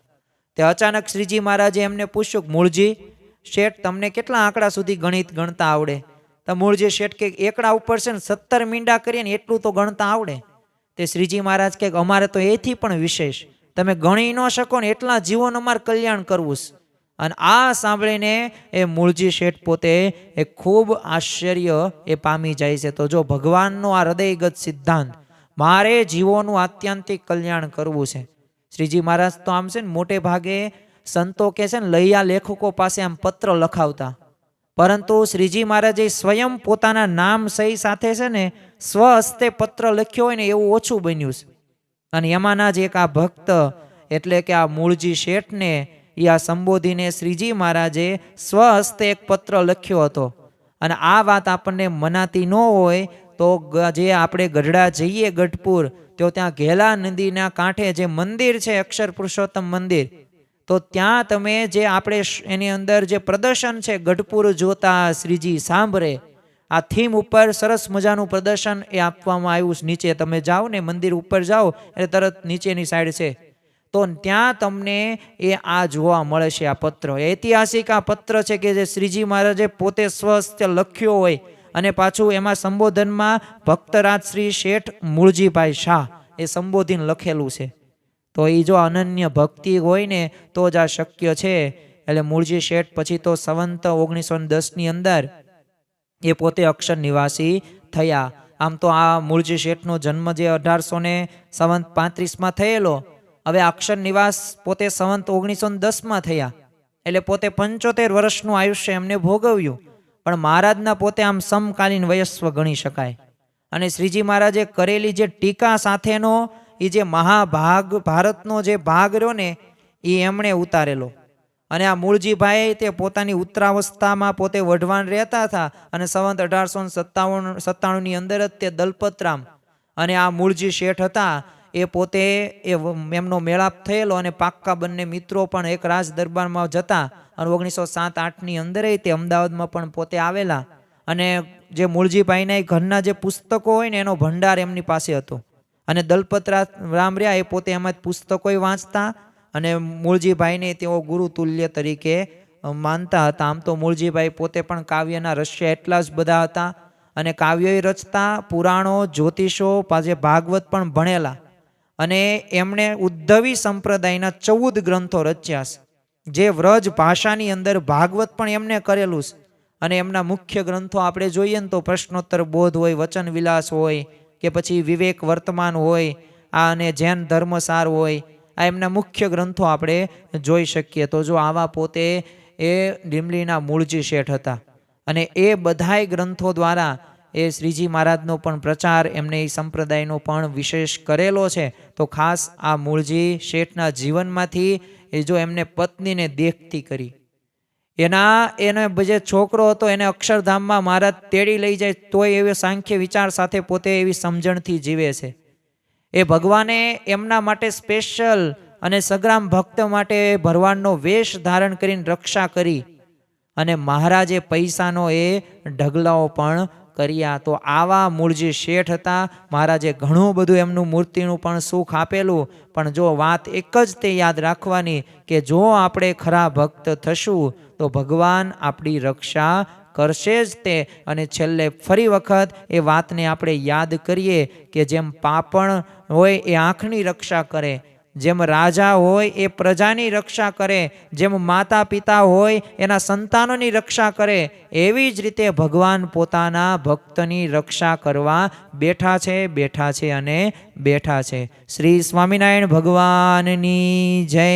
તે અચાનક શ્રીજી મહારાજે એમને પૂછ્યું કે મૂળજી શેઠ તમને કેટલા આંકડા સુધી ગણિત ગણતા આવડે? તો મૂળજી શેઠ કે એકડા ઉપર છે ને 17 મીંડા કરીએ ને એટલું તો ગણતા આવડે. તે શ્રીજી મહારાજ કે અમારે તો એથી પણ વિશેષ, તમે ગણી ન શકો ને એટલા જીવન અમારે કલ્યાણ કરવું છે. અને આ સાંભળીને એ મૂળજી શેઠ પોતે એ ખૂબ આશ્ચર્ય એ પામી જાય છે. તો જો ભગવાનનો આ હૃદયગત સિદ્ધાંત, મારે જીવોનું આત્યંતિક કલ્યાણ કરવું છે. શ્રીજી મહારાજ તો આમ છે ને મોટે ભાગે સંતો કે છે ને લૈયા લેખકો પાસે આમ પત્ર લખાવતા, પરંતુ શ્રીજી મહારાજે સ્વયં પોતાના નામ સહી સાથે છે ને સ્વહસ્તે પત્ર લખ્યો હોય ને એવું ઓછું બન્યું છે. અને એમાંના જ એક આ ભક્ત એટલે કે આ મૂળજી શેઠને એ આ સંબોધીને શ્રીજી મહારાજે સ્વહસ્તે એક પત્ર લખ્યો હતો. અને આ વાત આપણને મનાતી ન હોય તો જે આપણે ગઢડા જઈએ ગઢપુર, તો ત્યાં ઘેલા નદીના કાંઠે જે મંદિર છે અક્ષર પુરુષોત્તમ મંદિર, તો ત્યાં તમે જે આપણે એની અંદર જે પ્રદર્શન છે ગઢપુર જોતા શ્રીજી સાંભળે, આ થીમ ઉપર સરસ મજાનું પ્રદર્શન એ આપવામાં આવ્યું છે. નીચે તમે જાઓ ને મંદિર ઉપર જાઓ એટલે તરત નીચેની સાઈડ છે, તો ત્યાં તમને એ આ જોવા મળે છે. આ પત્ર ઐતિહાસિક આ પત્ર છે કે જે શ્રીજી મહારાજે પોતે સ્વહસ્તે લખ્યો હોય. અને પાછું એમાં સંબોધનમાં ભક્તરાજ શ્રી શેઠ મૂળજીભાઈ શાહ એ સંબોધીને લખેલું છે. તો એ જો અનન્ય ભક્તિ હોય ને તો જ આ શક્ય છે. એટલે મૂળજી શેઠ પછી તો સંવંત 1910ની અંદર એ પોતે અક્ષર નિવાસી થયા. આમ તો આ મૂળજી શેઠનો જન્મ જે 1835 થયેલો, હવે અક્ષર નિવાસ પોતે સંવંત 1910 થયા. એટલે પોતે 75 વર્ષનું આયુષ્ય એમને ભોગવ્યું. પણ મહારાજના પોતે આમ સમકાલીન વયસ્વ ગણી શકાય. અને શ્રીજી મહારાજે કરેલી જે ટીકા સાથેનો એ જે મહાભાગ ભારતનો જે ભાગ રહ્યો ને એ એમણે ઉતારેલો. અને આ મૂળજીભાઈ તે પોતાની ઉત્તરાવસ્થામાં પોતે વઢવાણ રહેતા હતા. અને સંવંત 1897ની અંદર જ તે દલપતરામ અને આ મૂળજી શેઠ હતા એ પોતે એમનો મેળાપ થયેલો. અને પાક્કા બંને મિત્રો પણ એક રાજ દરબારમાં જતા. અને 1907-8ની અંદર તે અમદાવાદમાં પણ પોતે આવેલા. અને જે મૂળજીભાઈના ઘરના જે પુસ્તકો હોય ને એનો ભંડાર એમની પાસે હતો. અને દલપતરા રામ રહ્યા એ પોતે એમાં પુસ્તકોય વાંચતા અને મૂળજીભાઈને તેઓ ગુરુ તુલ્ય તરીકે માનતા હતા. આમ તો મૂળજીભાઈ પોતે પણ કાવ્યના રસ્ય એટલા જ બધા હતા અને કાવ્યોય રચતા, પુરાણો, જ્યોતિષો, પાછે ભાગવત પણ ભણેલા અને એમણે ઉદ્ધવી સંપ્રદાયના 14 ગ્રંથો રચ્યા છે. જે વ્રજ ભાષાની અંદર ભાગવત પણ એમને કરેલું છે. અને એમના મુખ્ય ગ્રંથો આપણે જોઈએ ને તો પ્રશ્નોત્તર બોધ હોય, વચન વિલાસ હોય કે પછી વિવેક વર્તમાન હોય, આ અને જૈન ધર્મસાર હોય, આ એમના મુખ્ય ગ્રંથો આપણે જોઈ શકીએ. તો જો આવા પોતે એ લીંબડીના મૂળજી શેઠ હતા અને એ બધાય ગ્રંથો દ્વારા એ શ્રીજી મહારાજનો પણ પ્રચાર એમને એ સંપ્રદાયનો પણ વિશેષ કરેલો છે. તો ખાસ આ મૂળજી શેઠના જીવનમાંથી એ જો એમને પત્નીને દેખતી કરી, એને જે છોકરો હતો એને અક્ષરધામમાં મહારાજ તેડી લઈ જાય તોય એવી સાંખ્ય વિચાર સાથે પોતે એવી સમજણથી જીવે છે. એ ભગવાને એમના માટે સ્પેશિયલ અને સગ્રામ ભક્ત માટે ભરવાડનો વેશ ધારણ કરીને રક્ષા કરી અને મહારાજે પૈસાનો એ ઢગલાઓ પણ કર્યા. તો આવા મૂળજી શેઠ હતા. મહારાજે ઘણું બધું એમનું મૂર્તિનું પણ સુખ આપેલું. પણ જો વાત એક જ તે યાદ રાખવાની કે જો આપણે ખરા ભક્ત થશું તો ભગવાન આપણી રક્ષા કરશે જ તે. અને છેલ્લે ફરી વખત એ વાતને આપણે યાદ કરીએ કે જેમ પાપણ હોય એ આંખની રક્ષા કરે, જેમ રાજા હોય એ પ્રજાની રક્ષા કરે, જેમ માતા પિતા હોય એના સંતાનોની રક્ષા કરે, એવી જ રીતે ભગવાન પોતાના ભક્તની રક્ષા કરવા બેઠા છે અને બેઠા છે. શ્રી સ્વામિનારાયણ ભગવાનની જય.